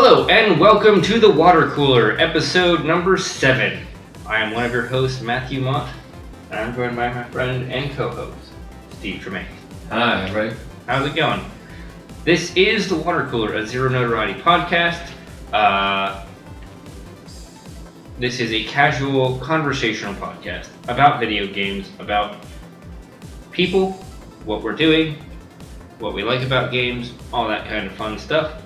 Hello and welcome to the Water Cooler, episode number 7. I am one of your hosts, Matthew Mott, and I'm joined by my friend and co-host, Steve Tremaine. Hi, everybody. How's it going? This is the Water Cooler, a Zero Notoriety podcast. This is a casual, conversational podcast about video games, about people, what we're doing, what we like about games, all that kind of fun stuff.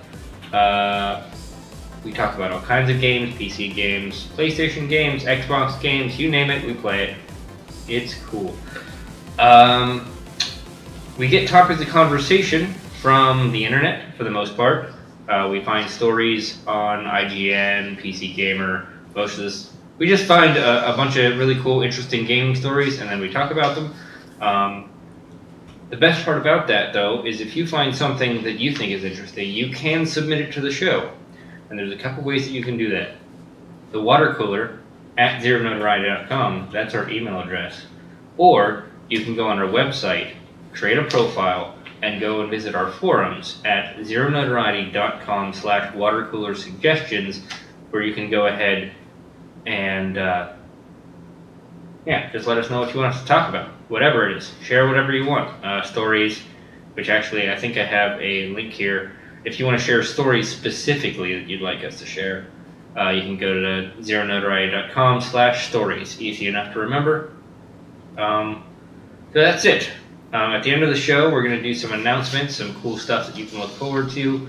We talk about all kinds of games, PC games, PlayStation games, Xbox games, you name it, we play it. It's cool. We get topics of conversation from the internet, for the most part. We find stories on IGN, PC Gamer, most of this. We just find a bunch of really cool, interesting gaming stories, and then we talk about them. The best part about that, though, is if you find something that you think is interesting, you can submit it to the show. And there's a couple ways that you can do that. The water cooler at zeronotoriety.com, that's our email address. Or you can go on our website, create a profile, and go and visit our forums at zeronotoriety.com/watercoolersuggestions, where you can go ahead and just let us know what you want us to talk about. Whatever it is. Share whatever you want. Stories, which actually I think I have a link here. If you want to share stories specifically that you'd like us to share, you can go to zeronotoriety.com/stories. Easy enough to remember. So that's it. At the end of the show, we're going to do some announcements, some cool stuff that you can look forward to.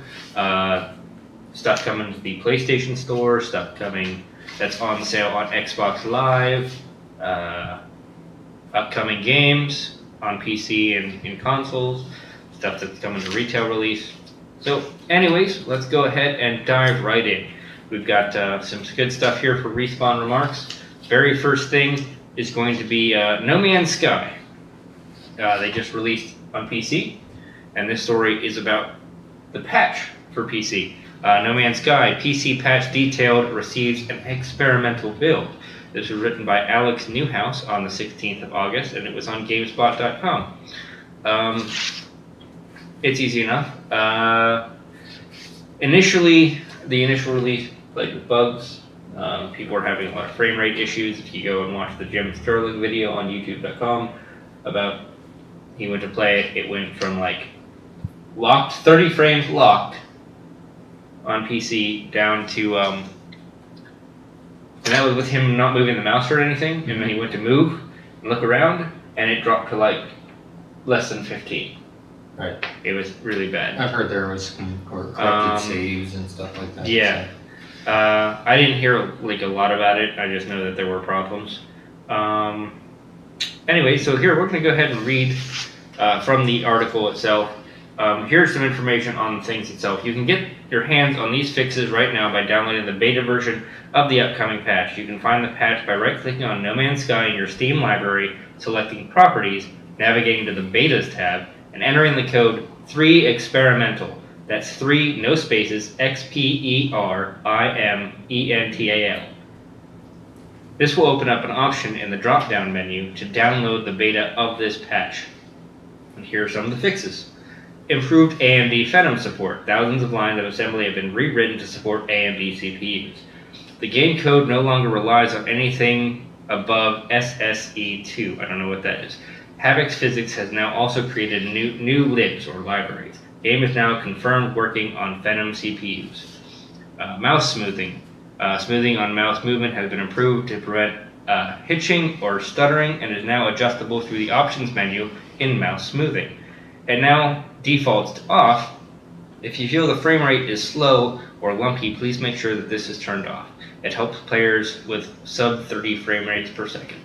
Stuff coming to the PlayStation Store, stuff coming that's on sale on Xbox Live, upcoming games on PC and in consoles, stuff that's coming to retail release. So anyways, let's go ahead and dive right in. We've got some good stuff here for Respawn Remarks. Very first thing is going to be No Man's Sky. They just released on PC, and this story is about the patch for PC. No Man's Sky, PC patch detailed, receives an experimental build. This was written by Alex Newhouse on the 16th of August, and it was on GameSpot.com. It's easy enough. Initially, the initial release, like with bugs, people were having a lot of frame rate issues. If you go and watch the Jim Sterling video on YouTube.com about he went to play it, it went from like locked, 30 frames locked on PC down to, and that was with him not moving the mouse or anything, and then he went to move and look around, and it dropped to like less than 15. Right. It was really bad. I've heard there was some corrupted saves and stuff like that. Yeah. So. I didn't hear like a lot about it. I just know that there were problems. Anyway, so here we're going to go ahead and read from the article itself. Here's some information on the things itself. You can get your hands on these fixes right now by downloading the beta version of the upcoming patch. You can find the patch by right-clicking on No Man's Sky in your Steam library, selecting Properties, navigating to the Betas tab, and entering the code 3experimental. That's 3, no spaces, XPERIMENTAL. This will open up an option in the drop-down menu to download the beta of this patch. And here are some of the fixes. Improved AMD Phenom support. Thousands of lines of assembly have been rewritten to support AMD CPUs. The game code no longer relies on anything above SSE2. I don't know what that is. Havoc's Physics has now also created new libs or libraries. Game is now confirmed working on Phenom CPUs. Mouse smoothing. Smoothing on mouse movement has been improved to prevent hitching or stuttering and is now adjustable through the options menu in mouse smoothing. And now defaults to off. If you feel the frame rate is slow or lumpy, please make sure that this is turned off. It helps players with sub 30 frame rates per second.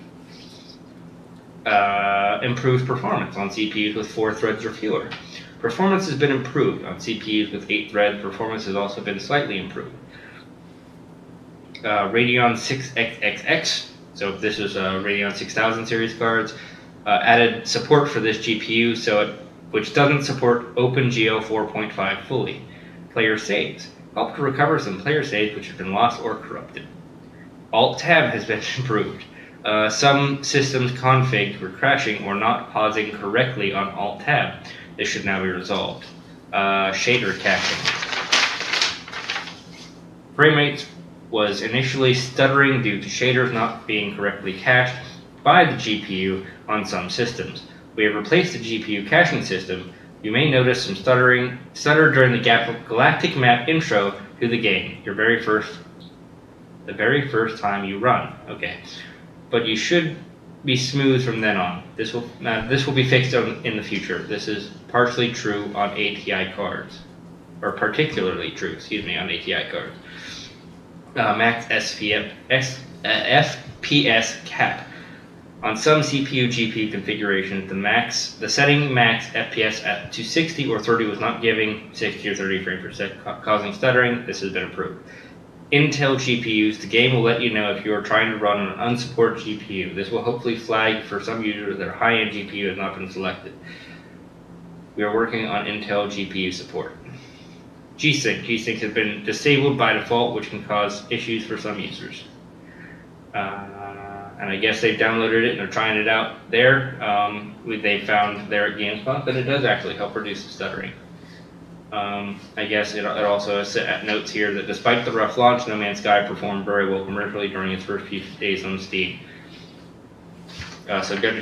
Improves performance on CPUs with 4 threads or fewer. Performance has been improved on CPUs with 8 threads. Performance has also been slightly improved. Radeon 6XXX, so this is Radeon 6000 series cards, added support for this GPU, which doesn't support OpenGL 4.5 fully. Player saves. Help to recover some player saves which have been lost or corrupted. Alt-Tab has been improved. Some systems config were crashing or not pausing correctly on Alt-Tab. This should now be resolved. Shader caching. Frame rate was initially stuttering due to shaders not being correctly cached by the GPU on some systems. We have replaced the GPU caching system. You may notice some stutter during the galactic map intro to the game. The very first time you run. Okay, but you should be smooth from then on. This will be fixed in the future. This is partially true on ATI cards, or particularly true, on ATI cards. Max FPS cap. On some CPU GPU configurations, the setting max FPS to 60 or 30 was not giving 60 or 30 frames per second, causing stuttering. This has been improved. Intel GPUs, the game will let you know if you are trying to run on an unsupported GPU. This will hopefully flag for some users that a high-end GPU has not been selected. We are working on Intel GPU support. G-Sync. G-Sync has been disabled by default, which can cause issues for some users. And I guess they've downloaded it and they're trying it out there. They found there at GameSpot that it does actually help reduce the stuttering. I guess it also notes here that despite the rough launch, No Man's Sky performed very well commercially during its first few days on Steam. So go to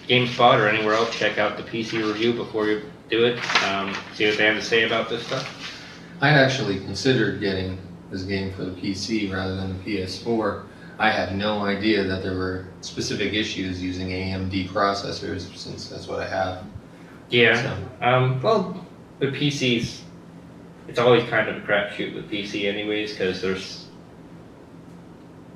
GameSpot or anywhere else, check out the PC review before you do it. See what they have to say about this stuff. I actually considered getting this game for the PC rather than the PS4. I had no idea that there were specific issues using AMD processors, since that's what I have. Yeah. So. Well, with PCs, it's always kind of a crapshoot with PC anyways, because there's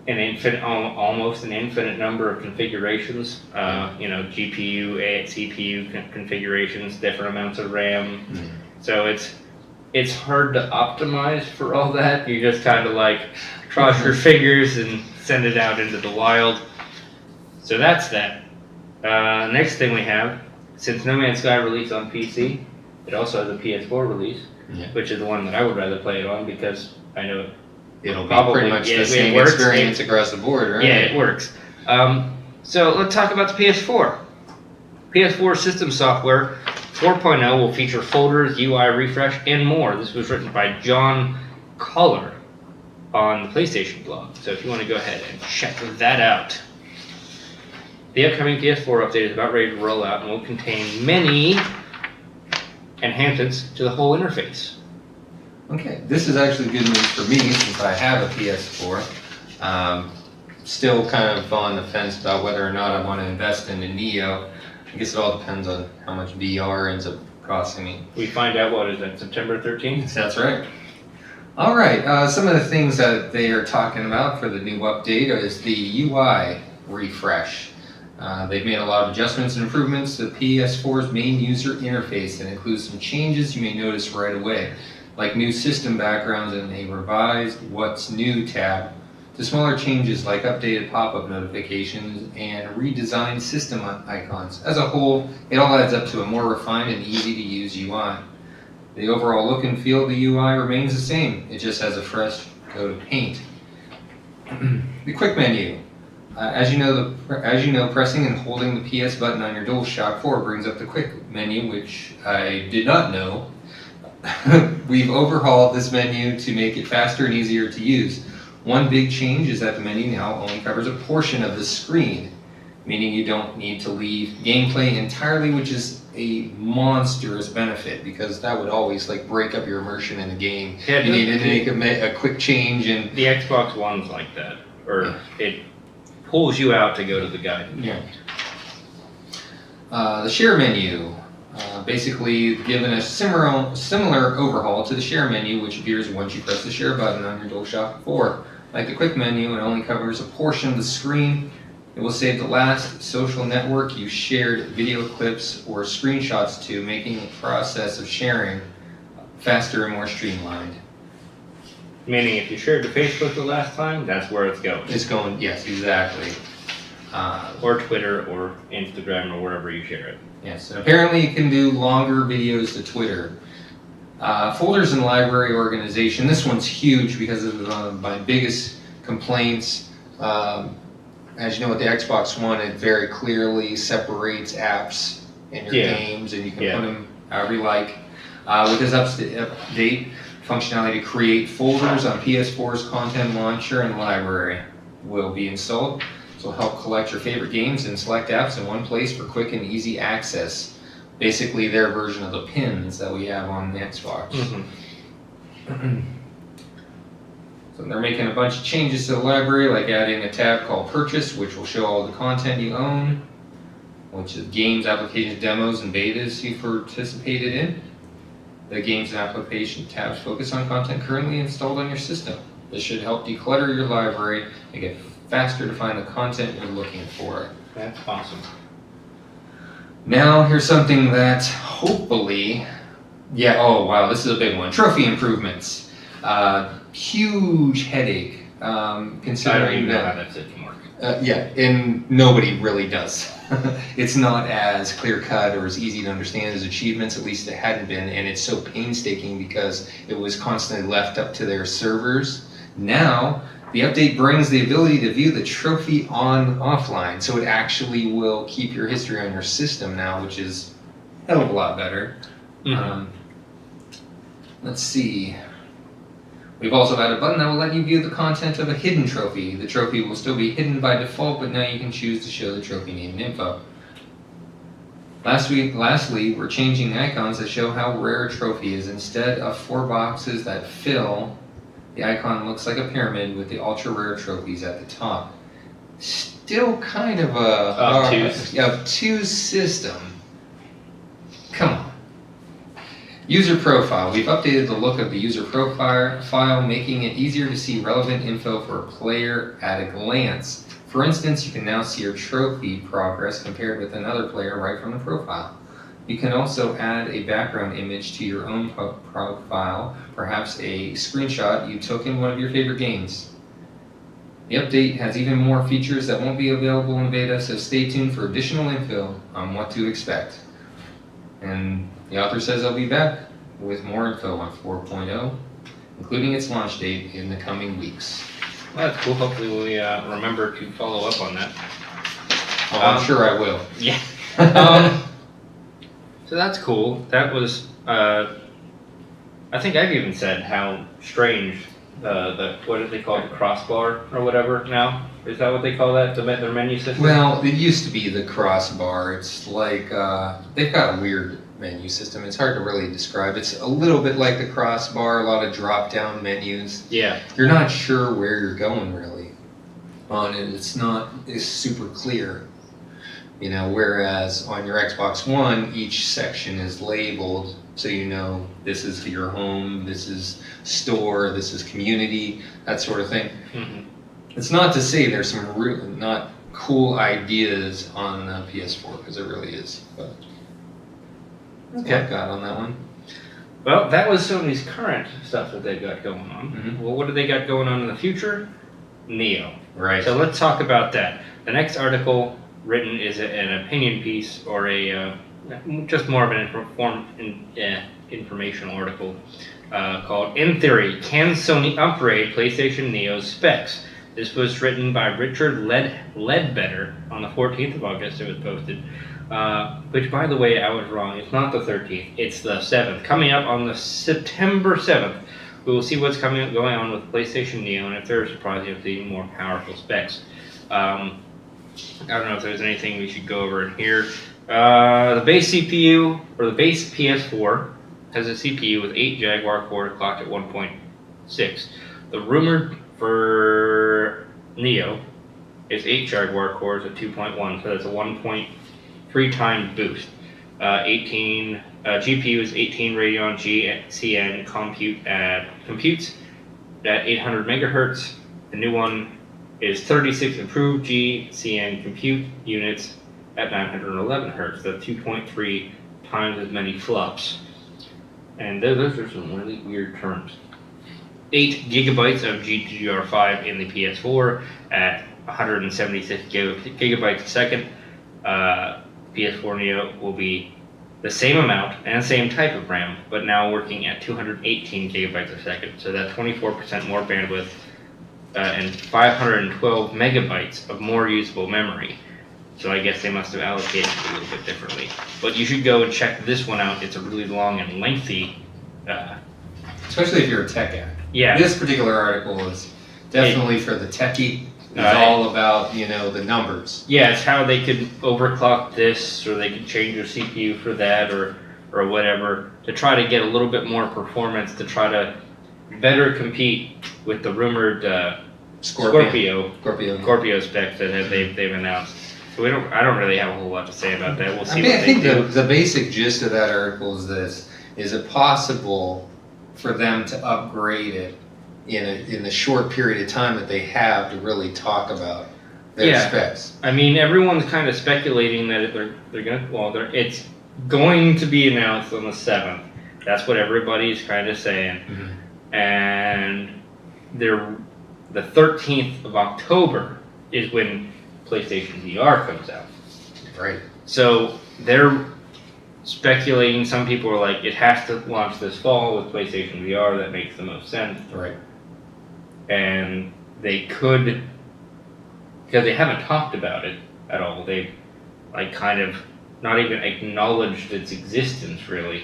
almost an infinite number of configurations. GPU, CPU configurations, different amounts of RAM. Mm-hmm. So it's hard to optimize for all that. You just kind of like cross your fingers and send it out into the wild. So that's that. Next thing we have, since No Man's Sky released on PC, it also has a PS4 release, which is the one that I would rather play it on because I know it'll be pretty much the same experience across the board, right? Yeah, it works. So let's talk about the PS4. PS4 system software 4.0 will feature folders, UI refresh, and more. This was written by John Collar on the PlayStation blog. So if you want to go ahead and check that out. The upcoming PS4 update is about ready to roll out and will contain many enhancements to the whole interface. Okay, this is actually good news for me since I have a PS4. Still kind of on the fence about whether or not I want to invest in a Neo. I guess it all depends on how much VR ends up costing me. We find out, what is that, September 13th? That's right. All right, some of the things that they are talking about for the new update is the UI refresh. They've made a lot of adjustments and improvements to the PS4's main user interface that includes some changes you may notice right away, like new system backgrounds and a revised What's New tab, to smaller changes like updated pop-up notifications and redesigned system icons. As a whole, it all adds up to a more refined and easy-to-use UI. The overall look and feel of the UI remains the same, it just has a fresh coat of paint. The quick menu. As you know, pressing and holding the PS button on your DualShock 4 brings up the quick menu, which I did not know. We've overhauled this menu to make it faster and easier to use. One big change is that the menu now only covers a portion of the screen, meaning you don't need to leave gameplay entirely, which is a monstrous benefit because that would always break up your immersion in the game. Yeah, you need to make a quick change. And the Xbox One's like that, or it pulls you out to go to the guide. Yeah. The share menu, basically given a similar overhaul to the share menu, which appears once you press the share button on your DualShock 4. Like the quick menu, it only covers a portion of the screen. It will save the last social network you shared video clips or screenshots to, making the process of sharing faster and more streamlined. Meaning if you shared to Facebook the last time, that's where it's going. It's going, yes, exactly. Or Twitter or Instagram or wherever you share it. Yes, and apparently you can do longer videos to Twitter. Folders and library organization. This one's huge because of my biggest complaints. As you know, with the Xbox One, it very clearly separates apps in your games, and you can put them however you like. With this update, Functionality to create folders on PS4's content launcher and library will be installed. This will help collect your favorite games and select apps in one place for quick and easy access. Basically their version of the pins that we have on the Xbox. So they're making a bunch of changes to the library, like adding a tab called Purchase, which will show all the content you own, which is games, applications, demos, and betas you've participated in. The games and application tabs focus on content currently installed on your system. This should help declutter your library, make it faster to find the content you're looking for. That's awesome. Now, here's something that hopefully, oh wow, this is a big one. Trophy improvements. Huge headache, considering I don't even know how that system works. And nobody really does. It's not as clear-cut or as easy to understand as achievements, at least it hadn't been, and it's so painstaking because it was constantly left up to their servers. Now, the update brings the ability to view the trophy offline, so it actually will keep your history on your system now, which is a hell of a lot better. Let's see. We've also added a button that will let you view the content of a hidden trophy. The trophy will still be hidden by default, but now you can choose to show the trophy name and info. Lastly, we're changing the icons that show how rare a trophy is. Instead of 4 boxes that fill, the icon looks like a pyramid with the ultra rare trophies at the top. Still kind of a obtuse system. Come on. User profile. We've updated the look of the user profile, making it easier to see relevant info for a player at a glance. For instance, you can now see your trophy progress compared with another player right from the profile. You can also add a background image to your own profile, perhaps a screenshot you took in one of your favorite games. The update has even more features that won't be available in beta, so stay tuned for additional info on what to expect. And the author says they'll be back with more info on 4.0, including its launch date in the coming weeks. Well, that's cool. Hopefully we remember to follow up on that. Oh, I'm sure I will. Yeah. So that's cool. That was, I think I've even said how strange what do they call it, the crossbar or whatever now? Is that what they call that, their menu system? Well, it used to be the crossbar. It's like, they've got a weird menu system. It's hard to really describe. It's a little bit like the crossbar, a lot of drop-down menus. Yeah. You're not sure where you're going really on it. It's super clear. You know, whereas on your Xbox One, each section is labeled so you know this is your home, this is store, this is community, that sort of thing. Mm-hmm. It's not to say there's some really not cool ideas on the PS4, because it really is. But that's what I've got on that one. Well, that was Sony's current stuff that they've got going on. Mm-hmm. Well, what do they got going on in the future? Neo. Right. So let's talk about that. The next article written is an opinion piece or just more of an informational article called "In Theory, Can Sony Upgrade PlayStation Neo's Specs?" This was written by Richard Ledbetter on the 14th of August. It was posted. Which, by the way, I was wrong. It's not the 13th. It's the 7th. Coming up on the September 7th, we will see what's going on with PlayStation Neo and if there are surprising with the more powerful specs. I don't know if there's anything we should go over in here. The base CPU, or the base PS4, has a CPU with 8 Jaguar cores clocked at 1.6. The rumored for Neo is 8 Jaguar cores at 2.1, so that's a 1.3 times boost. GPU is 18 Radeon GCN computes at 800 megahertz. The new one is 36 improved GCN compute units at 911 hertz. That's 2.3 times as many flops. And those are some really weird terms. 8 gigabytes of GDDR5 in the PS4 at 176 gigabytes a second. PS4 Neo will be the same amount and same type of RAM, but now working at 218 gigabytes a second. So that's 24% more bandwidth and 512 megabytes of more usable memory. So I guess they must have allocated it a little bit differently. But you should go and check this one out. It's a really long and lengthy especially if you're a tech guy. Yeah. This particular article is definitely for the techie. It's all about, the numbers. Yeah, it's how they could overclock this, or they could change their CPU for that, or whatever, to try to get a little bit more performance, to try to better compete with the rumored Scorpio specs that they've announced. So I don't really have a whole lot to say about that. We'll see what they do. The basic gist of that article is this: is it possible for them to upgrade it in the short period of time that they have to really talk about their specs? I mean, everyone's kind of speculating that they're gonna. Well, it's going to be announced on the 7th. That's what everybody's kind of saying. Mm-hmm. And the 13th of October is when PlayStation VR comes out. Right. So they're speculating. Some people are like, it has to launch this fall with PlayStation VR. That makes the most sense. Right. And they could, because they haven't talked about it at all. They've kind of not even acknowledged its existence, really.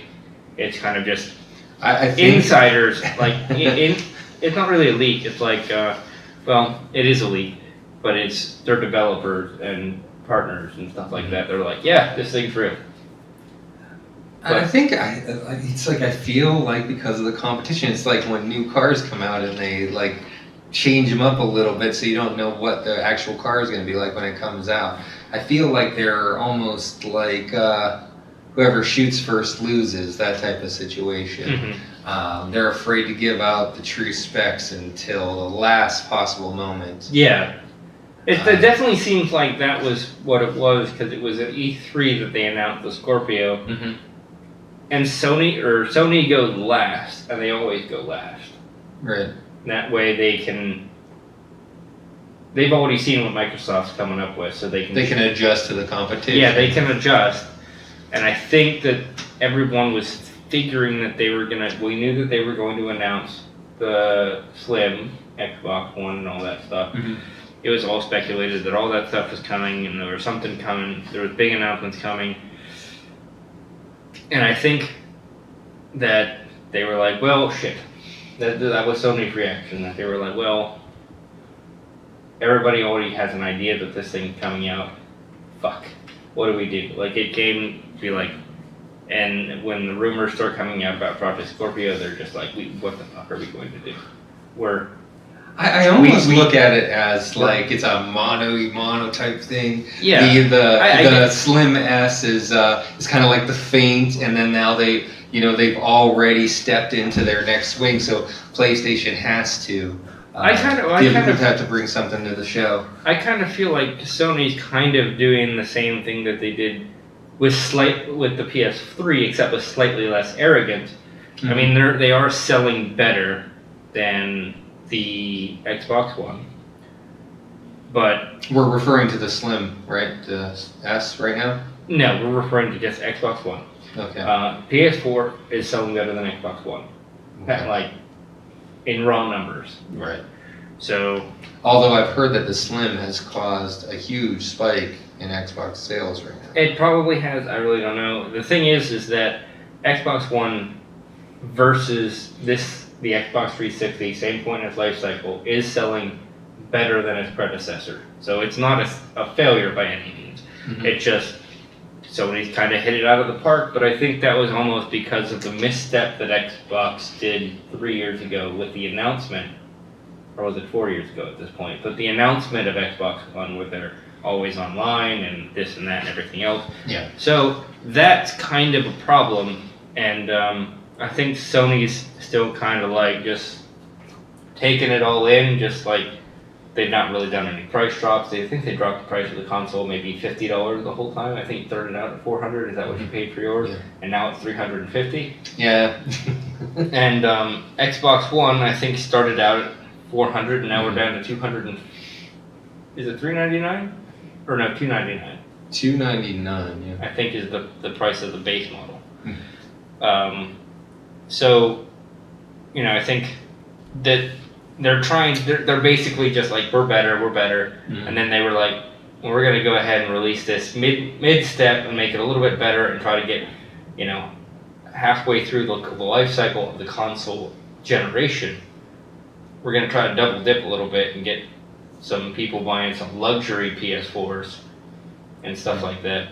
It's kind of just I think insiders. It's not really a leak. It's like, it is a leak, but it's their developers and partners and stuff like that. They're like, yeah, this thing's real. I think it's like I feel like because of the competition, it's like when new cars come out and they change them up a little bit so you don't know what the actual car is going to be like when it comes out. I feel like they're almost like whoever shoots first loses, that type of situation. Mm-hmm. They're afraid to give out the true specs until the last possible moment. Yeah. It definitely seems like that was what it was, because it was at E3 that they announced the Scorpio. Mm-hmm. And Sony goes last, and they always go last. Right. That way they've already seen what Microsoft's coming up with, so they can adjust to the competition. Yeah, they can adjust. And I think that everyone was figuring that we knew that they were going to announce the Slim, Xbox One, and all that stuff. Mm-hmm. It was all speculated that all that stuff was coming, and there was something coming. There was big announcements coming. And I think that they were like, well, shit. That was Sony's reaction. That they were like, well, everybody already has an idea that this thing's coming out. Fuck. What do we do? It came to be like, and when the rumors start coming out about Project Scorpio, they're just like, what the fuck are we going to do? I almost look at it as it's a mono type thing. Yeah. The Slim S is kind of like the Faint, and then now they've already stepped into their next swing, so PlayStation has to. Have to bring something to the show. I kind of feel like Sony's kind of doing the same thing that they did with the PS3, except with slightly less arrogant. Mm-hmm. I mean, they are selling better than the Xbox One, but we're referring to the Slim, right? The S right now? No, we're referring to just Xbox One. Okay. PS4 is selling better than Xbox One, okay. In raw numbers. Right. So, although I've heard that the Slim has caused a huge spike in Xbox sales right now. It probably has. I really don't know. The thing is that Xbox One versus the Xbox 360, same point in its life cycle, is selling better than its predecessor. So it's not a failure by any means. Mm-hmm. It just, Sony's kind of hit it out of the park, but I think that was almost because of the misstep that Xbox did 3 years ago with the announcement, or was it 4 years ago at this point, but the announcement of Xbox One where they're always online and this and that and everything else. Yeah. So that's kind of a problem, and I think Sony's still kind of just taking it all in, just they've not really done any price drops. I think they dropped the price of the console maybe $50 the whole time. I think you started out at $400. Is that what you paid for yours? Yeah. And now it's $350. Yeah. And Xbox One, I think, started out at $400, and now we're down to $200. Is it $399? Or no, $299. $299. Yeah. I think is the price of the base model. So, I think that they're basically just like, we're better, mm-hmm. And then they were like, well, we're going to go ahead and release this mid-step and make it a little bit better and try to get, halfway through the life cycle of the console generation, we're going to try to double dip a little bit and get some people buying some luxury PS4s and stuff like that.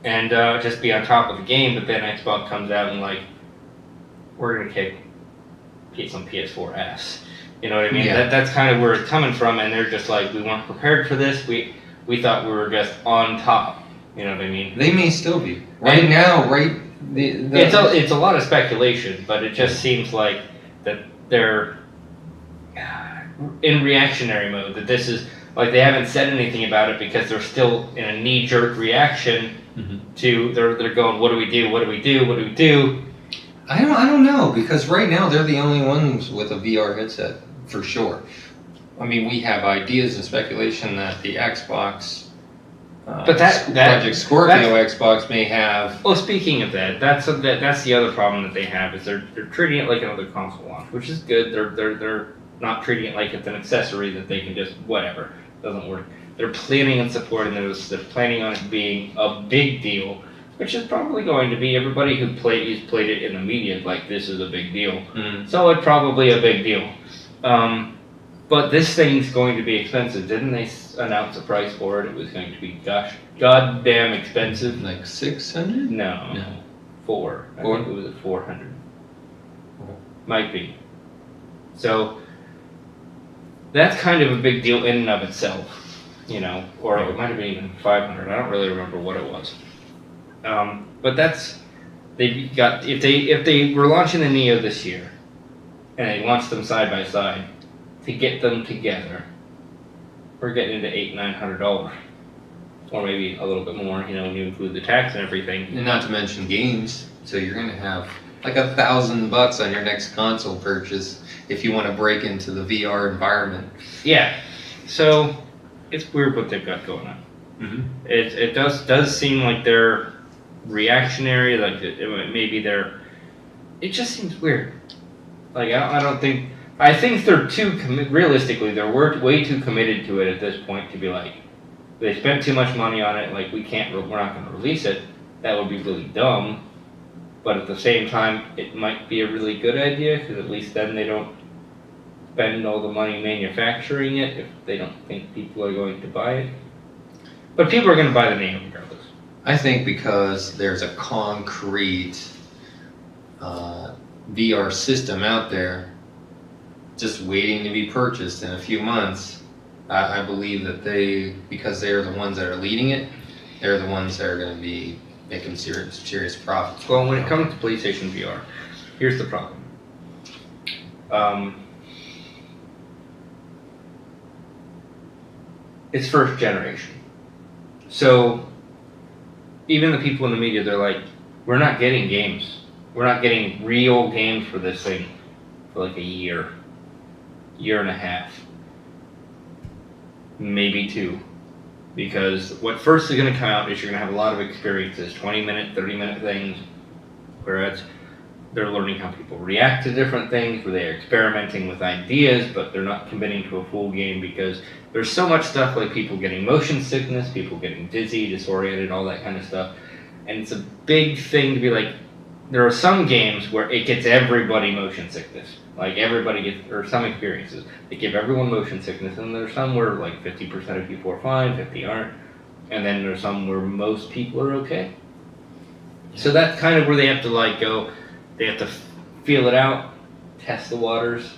And just be on top of the game, but then Xbox comes out and like, we're going to get some PS4 ass. You know what I mean? Yeah. That's kind of where it's coming from, and they're just like, we weren't prepared for this. We thought we were just on top. You know what I mean? They may still be. Right now, right? It's a lot of speculation, but it just seems like that they're in reactionary mode. That this is like they haven't said anything about it because they're still in a knee-jerk reaction to they're going, what do we do? What do we do? What do we do? I don't know, because right now they're the only ones with a VR headset for sure. I mean, we have ideas and speculation that the Xbox, but Project Scorpio Xbox may have. Well, speaking of that, that's the other problem that they have is they're treating it like another console launch, which is good. They're not treating it like it's an accessory that they can just whatever doesn't work. They're planning on supporting those. They're planning on it being a big deal, which is probably going to be. Everybody who's played it in the media like this is a big deal. So it's probably a big deal. But this thing's going to be expensive. Didn't they announce a price for it? It was going to be goddamn expensive. Like $600? No. 4. I think it was at 400. Might be. So that's kind of a big deal in and of itself. You know, or it might have been even 500. I don't really remember what it was. But they got if they were launching the Neo this year, and they launched them side by side, to get them together, we're getting into $800-900, or maybe a little bit more. You know, when you include the tax and everything. And not to mention games, so you're gonna have like $1,000 on your next console purchase if you want to break into the VR environment. Yeah, so it's weird what they've got going on. It does seem like they're reactionary, like maybe they're. It just seems weird. Like I think they're realistically they're way too committed to it at this point to be like they spent too much money on it. Like we're not going to release it. That would be really dumb. But at the same time, it might be a really good idea because at least then they don't spend all the money manufacturing it if they don't think people are going to buy it. But people are going to buy the name regardless. I think because there's a concrete VR system out there just waiting to be purchased in a few months, I believe that because they're the ones that are leading it, they're the ones that are going to be making serious profits. Well, when it comes to PlayStation VR, here's the problem. It's first generation. So even the people in the media, they're like, we're not getting games. We're not getting real games for this thing for like a year and a half, maybe 2. Because what first is going to come out is you're going to have a lot of experiences, 20-minute, 30-minute things, whereas they're learning how people react to different things, where they're experimenting with ideas, but they're not committing to a full game because there's so much stuff like people getting motion sickness, people getting dizzy, disoriented, all that kind of stuff. And it's a big thing to be like, there are some games where it gets everybody motion sickness. Like everybody gets, or some experiences, they give everyone motion sickness, and there's some where like 50% of people are fine, 50 aren't, and then there's some where most people are okay. So that's kind of where they have to like go, they have to feel it out, test the waters,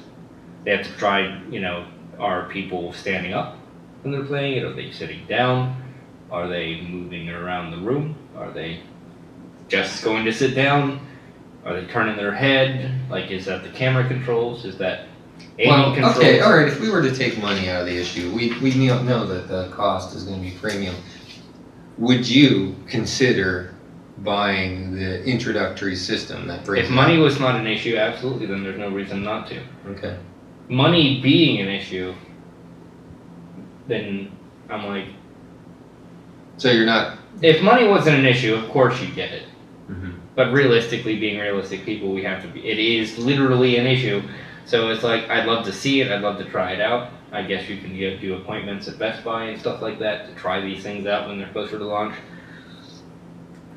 they have to try, you know, are people standing up when they're playing it, are they sitting down, are they moving around the room, are they just going to sit down? Are they turning their head? Like, is that the camera controls? Is that aiming controls? Okay, all right. If we were to take money out of the issue, we know that the cost is going to be premium. Would you consider buying the introductory system that brings? If money was not an issue, absolutely. Then there's no reason not to. Okay. Money being an issue, then I'm like. So you're not. If money wasn't an issue, of course you'd get it. Mm-hmm. But realistically, being realistic people, we have to be. It is literally an issue. So it's like, I'd love to see it. I'd love to try it out. I guess you can do appointments at Best Buy and stuff like that to try these things out when they're closer to launch.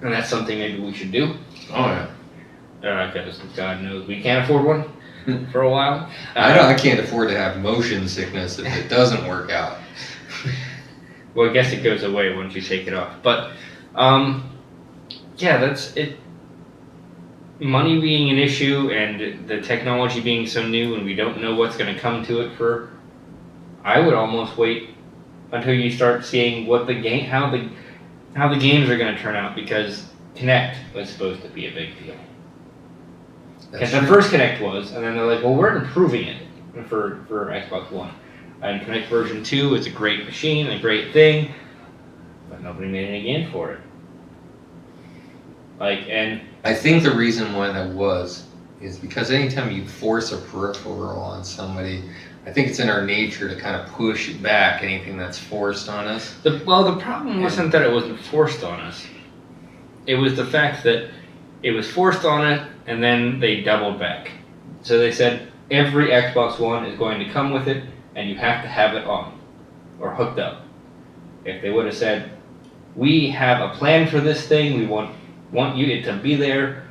And that's something maybe we should do. Oh, yeah. Because God knows we can't afford one. for a while. I can't afford to have motion sickness if it doesn't work out. Well, I guess it goes away once you take it off. But, yeah, that's it. Money being an issue and the technology being so new and we don't know what's going to come to it for, I would almost wait until you start seeing what how the games are going to turn out, because Kinect was supposed to be a big deal. Because the first Kinect was, and then they're like, well, we're improving it for Xbox One. And Kinect version 2 is a great machine, a great thing, but nobody made any game for it. And I think the reason why that is because anytime you force a peripheral on somebody, I think it's in our nature to kind of push back anything that's forced on us. The problem wasn't that it wasn't forced on us. It was the fact that it was forced on it, and then they doubled back. So they said every Xbox One is going to come with it, and you have to have it on or hooked up. If they would have said, we have a plan for this thing, we want you to be there,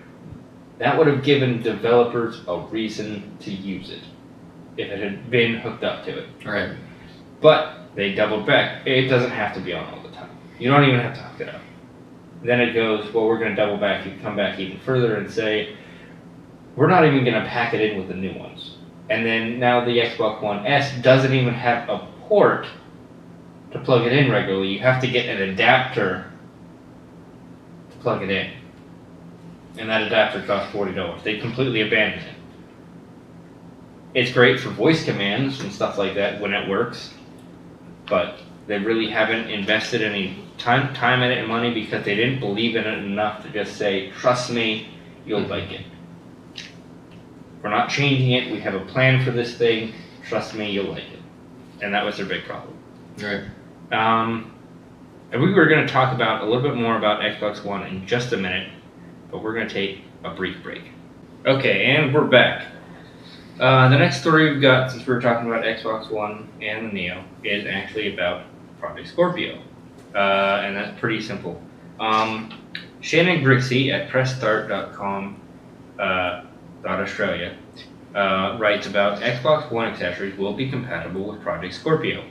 that would have given developers a reason to use it if it had been hooked up to it. Right. But they doubled back. It doesn't have to be on all the time. You don't even have to hook it up. Then it goes, well, we're going to double back. You can come back even further and say, we're not even going to pack it in with the new ones. And then now the Xbox One S doesn't even have a port to plug it in regularly. You have to get an adapter to plug it in. And that adapter costs $40. They completely abandoned it. It's great for voice commands and stuff like that when it works, but they really haven't invested any time in it and money because they didn't believe in it enough to just say, trust me, you'll like it. We're not changing it. We have a plan for this thing. Trust me, you'll like it. And that was their big problem. Right. And we were going to talk about a little bit more about Xbox One in just a minute, but we're going to take a brief break. Okay, and we're back. The next story we've got, since we were talking about Xbox One and the Neo, is actually about Project Scorpio. And that's pretty simple. Shannon Grixey at pressstart.com .australia writes about Xbox One accessories will be compatible with Project Scorpio.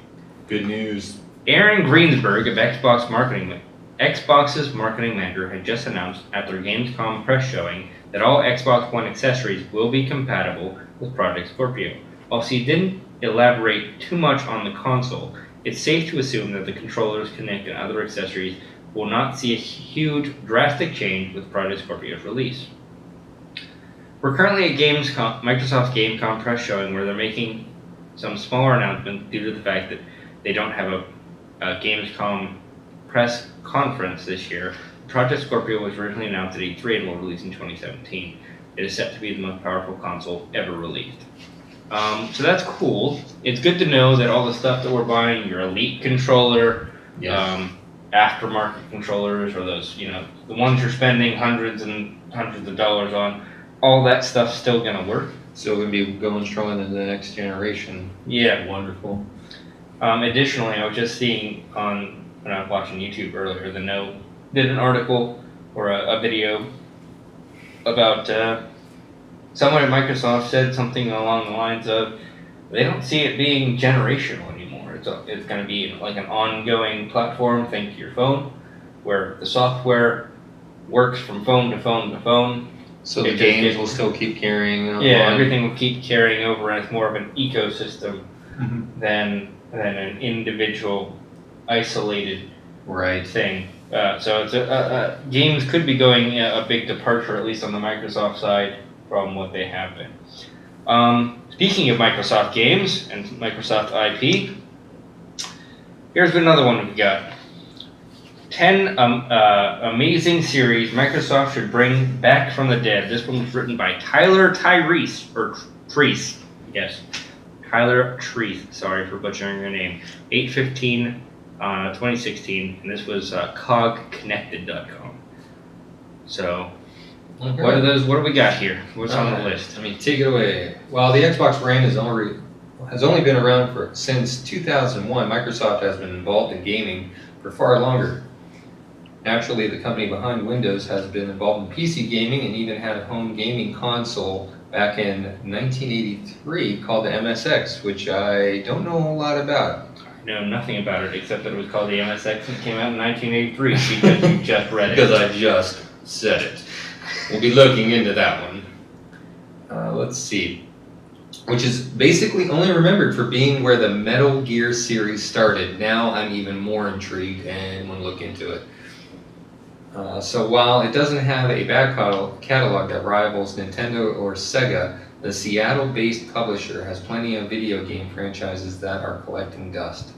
Good news. Aaron Greensburg of Xbox's marketing manager had just announced at their Gamescom press showing that all Xbox One accessories will be compatible with Project Scorpio. While he didn't elaborate too much on the console, it's safe to assume that the controllers, Kinect, and other accessories will not see a huge, drastic change with Project Scorpio's release. We're currently at Microsoft's Gamescom press showing where they're making some smaller announcements due to the fact that they don't have a Gamescom press conference this year. Project Scorpio was originally announced at E3 and will release in 2017. It is set to be the most powerful console ever released. So that's cool. It's good to know that all the stuff that we're buying, your Elite controller, Yes. Aftermarket controllers, or those, the ones you're spending hundreds and hundreds of dollars on, all that stuff's still going to work. Still going to be going strong into the next generation. Yeah. Wonderful. Additionally, I was just seeing when I was watching YouTube earlier, the No did an article or a video about someone at Microsoft said something along the lines of they don't see it being generational anymore. It's going to be like an ongoing platform, think your phone, where the software works from phone to phone to phone. So the games will still keep carrying on. Yeah, everything will keep carrying over, and it's more of an ecosystem than an individual, isolated thing. So it's games could be going a big departure, at least on the Microsoft side, from what they have been. Speaking of Microsoft games and Microsoft IP, here's another one we've got. 10 amazing series Microsoft should bring back from the dead. This one was written by Tyler Treese, yes. Tyler Treese, sorry for butchering your name. 8/15/2016, and this was cogconnected.com. So, Okay. what do we got here? What's on the list? I mean, take it away. While the Xbox brand has only been around since 2001, Microsoft has been involved in gaming for far longer. Naturally, the company behind Windows has been involved in PC gaming and even had a home gaming console back in 1983 called the MSX, which I don't know a whole lot about. I know nothing about it except that it was called the MSX and it came out in 1983 because you just read it. Because I just said it. We'll be looking into that one. Let's see. Which is basically only remembered for being where the Metal Gear series started. Now I'm even more intrigued and want to look into it. So while it doesn't have a back catalog that rivals Nintendo or Sega, the Seattle-based publisher has plenty of video game franchises that are collecting dust.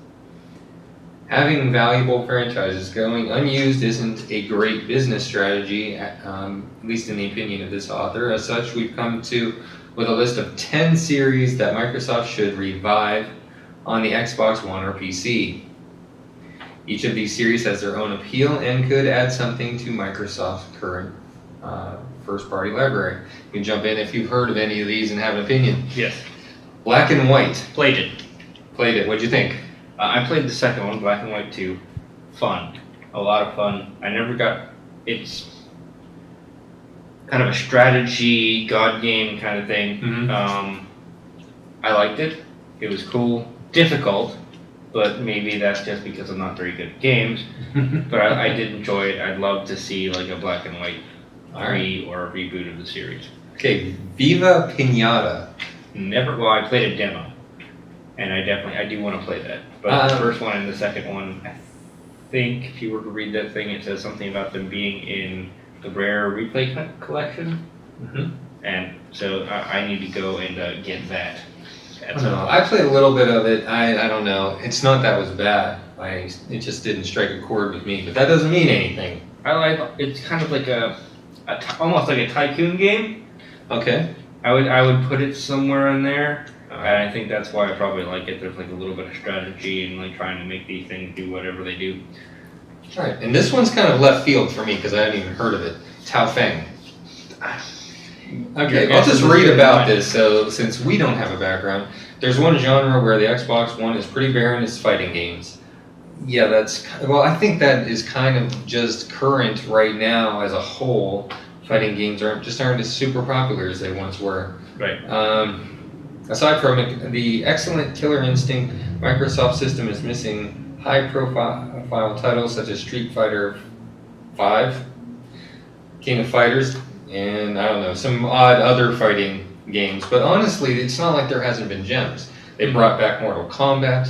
Having valuable franchises going unused isn't a great business strategy, at least in the opinion of this author. As such, we've come with a list of 10 series that Microsoft should revive on the Xbox One or PC. Each of these series has their own appeal and could add something to Microsoft's current first-party library. You can jump in if you've heard of any of these and have an opinion. Yes. Black and White. Played it. What'd you think? I played the second one, Black and White 2. Fun. A lot of fun. It's kind of a strategy, God game kind of thing. Mm-hmm. I liked it. It was cool. Difficult, but maybe that's just because I'm not very good at games. But I did enjoy it. I'd love to see like a Black and White 3 or a reboot of the series. Okay, Viva Pinata. Well, I played a demo, and I do want to play that. But the first one and the second one, I think if you were to read that thing, it says something about them being in the rare replay collection. Mm-hmm. And so I need to go and get that. I played a little bit of it. I don't know. It's not that it was bad. It just didn't strike a chord with me. But that doesn't mean anything. It's kind of like almost like a tycoon game. Okay. I would put it somewhere in there. And I think that's why I probably like it. There's like a little bit of strategy and like trying to make these things do whatever they do. All right, and this one's kind of left field for me because I hadn't even heard of it. Tao Feng. Okay, I'll just read about this. So since we don't have a background, there's one genre where the Xbox One is pretty barren. It's fighting games. Yeah, I think that is kind of just current right now as a whole. Fighting games aren't as super popular as they once were. Right. Aside from it, the excellent Killer Instinct Microsoft system is missing high-profile titles such as Street Fighter V, King of Fighters, and I don't know, some odd other fighting games. But honestly, it's not like there hasn't been gems. They brought back Mortal Kombat.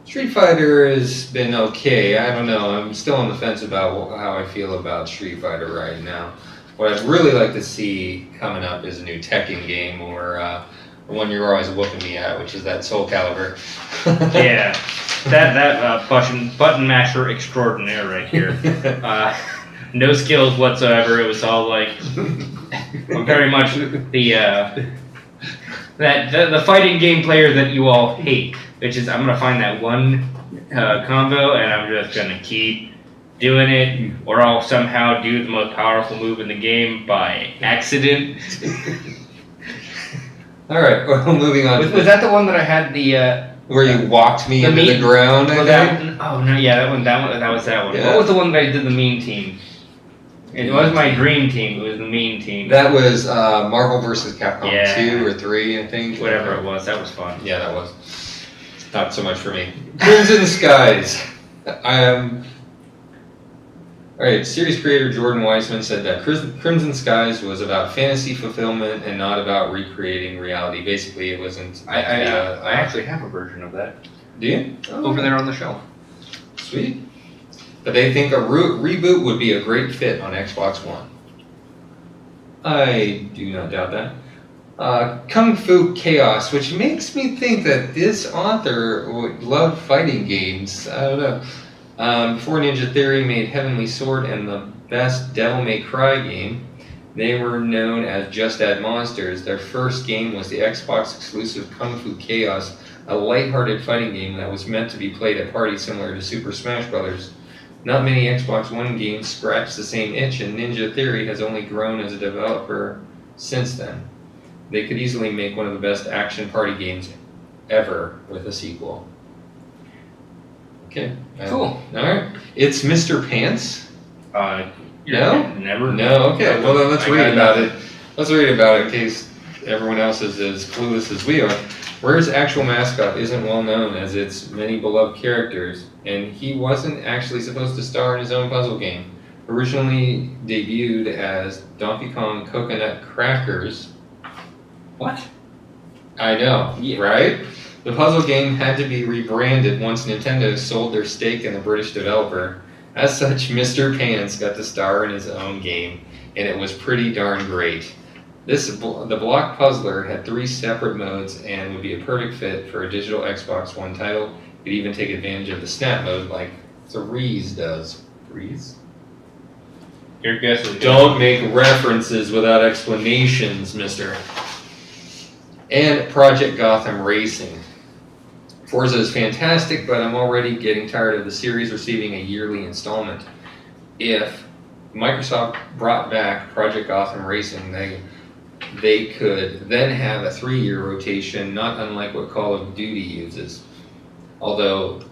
Street Fighter has been okay. I don't know. I'm still on the fence about how I feel about Street Fighter right now. What I'd really like to see coming up is a new Tekken game or the one you're always whooping me at, which is that Soul Calibur. Yeah, that button masher extraordinaire right here. No skills whatsoever. It was all like very much the fighting game player that you all hate. Which is I'm gonna find that one combo and I'm just gonna keep doing it, or I'll somehow do the most powerful move in the game by accident. All right, well, moving on. Was that the one that I had the where you walked me into the ground? That one. Yeah, that was that one. Yeah. What was the one that I did the mean team? It was my dream team. It was the mean team. That was Marvel vs. Capcom 2 or 3, I think. Whatever it was, that was fun. Yeah, that was. Not so much for me. Crimson Skies. Alright, series creator Jordan Weissman said that Crimson Skies was about fantasy fulfillment and not about recreating reality. Basically, it wasn't... I actually have a version of that. Do you? Oh, over there on the shelf. Sweet. But they think a reboot would be a great fit on Xbox One. I do not doubt that. Kung Fu Chaos, which makes me think that this author would love fighting games. I don't know. Before Ninja Theory made Heavenly Sword and the best Devil May Cry game, they were known as Just Add Monsters. Their first game was the Xbox exclusive Kung Fu Chaos, a lighthearted fighting game that was meant to be played at parties similar to Super Smash Bros. Not many Xbox One games scratch the same itch, and Ninja Theory has only grown as a developer since then. They could easily make one of the best action party games ever with a sequel. Okay. Cool. Alright. It's Mr. Pants. No? Never. No, okay. Well, then let's read about it. Let's read about it in case everyone else is as clueless as we are. Rare's actual mascot isn't well known as its many beloved characters, and he wasn't actually supposed to star in his own puzzle game. Originally debuted as Donkey Kong Coconut Crackers. What? I know, Yeah. right? The puzzle game had to be rebranded once Nintendo sold their stake in the British developer. As such, Mr. Pants got to star in his own game, and it was pretty darn great. The block puzzler had 3 separate modes and would be a perfect fit for a digital Xbox One title. You could even take advantage of the snap mode like Threes does. Threes? Your guess is Don't make references without explanations, mister. And Project Gotham Racing. Forza is fantastic, but I'm already getting tired of the series receiving a yearly installment. If Microsoft brought back Project Gotham Racing, they could then have a 3-year rotation, not unlike what Call of Duty uses. Although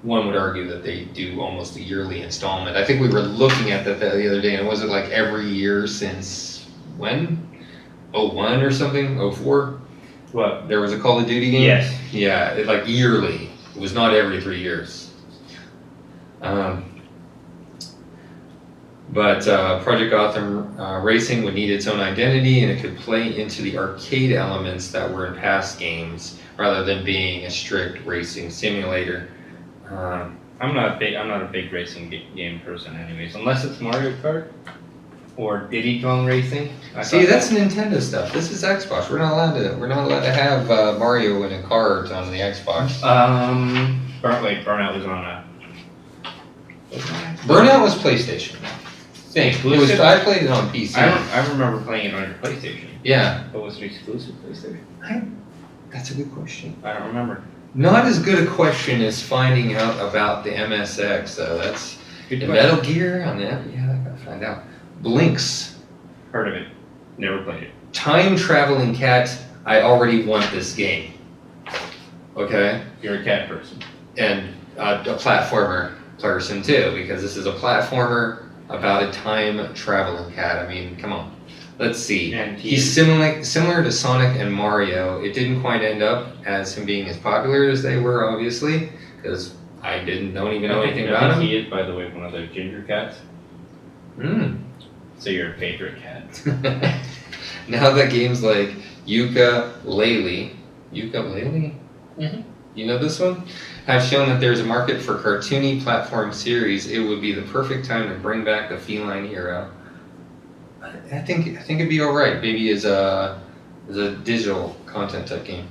one would argue that they do almost a yearly installment. I think we were looking at that the other day, and was it like every year since when? 01 or something? 04? What? There was a Call of Duty game? Yes. Yeah, like yearly. It was not every 3 years. But Project Gotham Racing would need its own identity, and it could play into the arcade elements that were in past games, rather than being a strict racing simulator. I'm not a big racing game person, anyways. Unless it's Mario Kart or Diddy Kong Racing. See, that's Nintendo stuff. This is Xbox. We're not allowed to have Mario in a cart on the Xbox. Burnout was on a. Burnout was PlayStation. Exclusive? I played it on PC. I remember playing it on your PlayStation. Yeah. But was it exclusive PlayStation? That's a good question. I don't remember. Not as good a question as finding out about the MSX, though. That's Good the question. Metal Gear on that. Yeah, I gotta find out. Blinks. Heard of it. Never played it. Time traveling cat. I already want this game. Okay. You're a cat person. And a platformer person too, because this is a platformer about a time traveling cat. I mean, come on. Let's see. And He's similar to Sonic and Mario. It didn't quite end up as him being as popular as they were, obviously, because I don't even know anything about him. He is, by the way, one of those ginger cats. So your favorite cat. Now that games like Yooka-Laylee, Mhm. you know this one, have shown that there's a market for cartoony platform series, it would be the perfect time to bring back the feline hero. I think it'd be all right. Maybe as a digital content type game.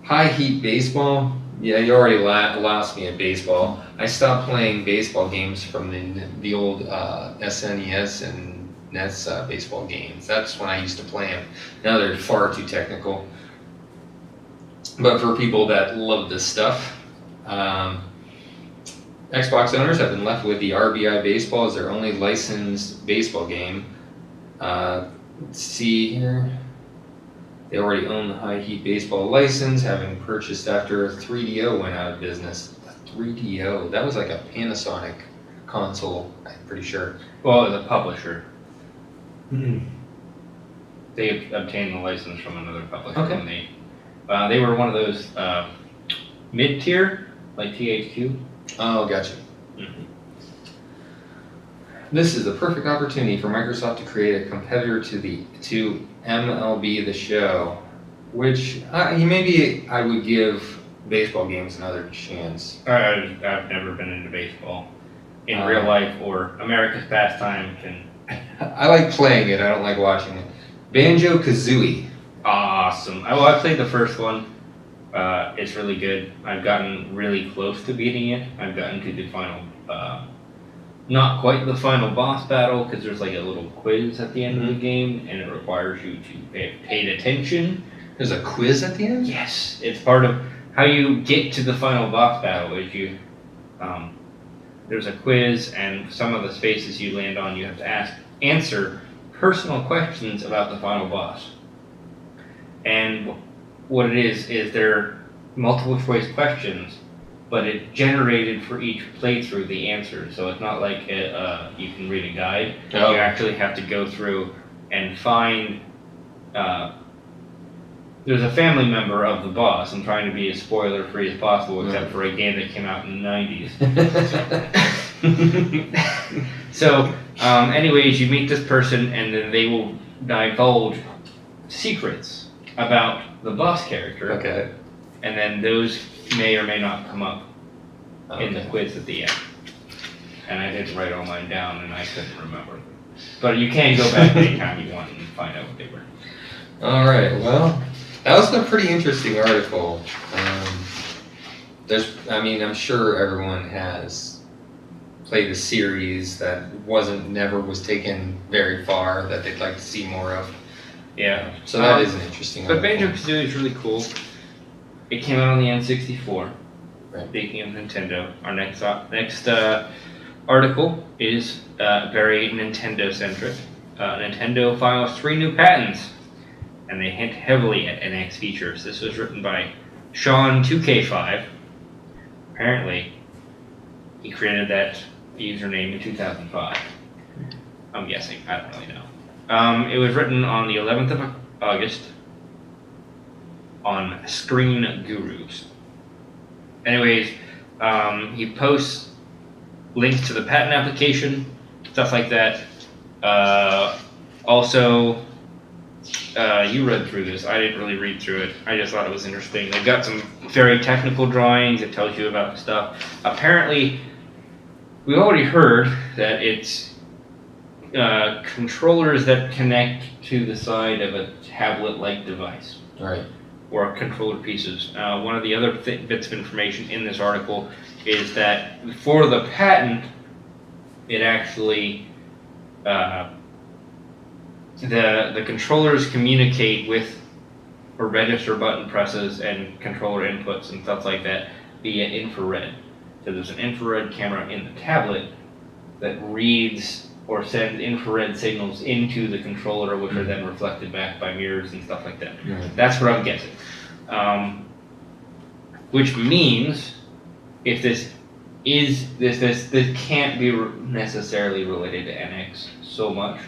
High Heat Baseball. Yeah, you already lost me at baseball. I stopped playing baseball games from the old SNES and NES baseball games. That's when I used to play them. Now they're far too technical. But for people that love this stuff, Xbox owners have been left with the RBI Baseball as their only licensed baseball game. Let's see here. They already own the High Heat Baseball license, having purchased after 3DO went out of business. The 3DO, that was like a Panasonic console, I'm pretty sure. Well, the publisher. They obtained the license from another publisher. Okay. And they were one of those mid-tier, like THQ. Oh, gotcha. Mhm. This is the perfect opportunity for Microsoft to create a competitor to MLB The Show, which maybe I would give baseball games another chance. I've never been into baseball in real life or America's pastime. I like playing it. I don't like watching it. Banjo-Kazooie. Awesome. I played the first one. It's really good. I've gotten really close to beating it. I've gotten to the final, not quite the final boss battle, because there's like a little quiz at the end of the game, and it requires you to pay attention. There's a quiz at the end? Yes, it's part of how you get to the final boss battle. Is you, there's a quiz, and some of the spaces you land on, you have to answer personal questions about the final boss. And what it is they're multiple choice questions, but it generated for each playthrough the answers. So it's not like you can read a guide. Oh. You actually have to go through and find there's a family member of the boss. I'm trying to be as spoiler-free as possible, except for a game that came out in the 90s. So, anyways, you meet this person, and then they will divulge secrets about the boss character. Okay. And then those may or may not come up in the quiz at the end. And I didn't write all mine down, and I couldn't remember. But you can go back anytime you want and find out what they were. All right. Well, that was a pretty interesting article. I'm sure everyone has played a series that never was taken very far that they'd like to see more of. Yeah. So that is an interesting But article. Banjo-Kazooie is really cool. It came out on the N64. Right. Speaking of Nintendo, our next article is very Nintendo-centric. Nintendo files 3 new patents, and they hint heavily at NX features. This was written by Sean 2K5. Apparently, he created that username in 2005. I'm guessing. I don't really know. It was written on the 11th of August on Screen Gurus. Anyways, he posts links to the patent application, stuff like that. Also, you read through this. I didn't really read through it. I just thought it was interesting. They've got some very technical drawings. It tells you about stuff. Apparently, we already heard that it's controllers that connect to the side of a tablet-like device. Right. Or controller pieces. One of the other bits of information in this article is that for the patent, it actually the controllers communicate with or register button presses and controller inputs and stuff like that via infrared. So there's an infrared camera in the tablet that reads or sends infrared signals into the controller, which are then reflected back by mirrors and stuff like that. Right. That's what I'm guessing. Which means if this can't be necessarily related to NX so much.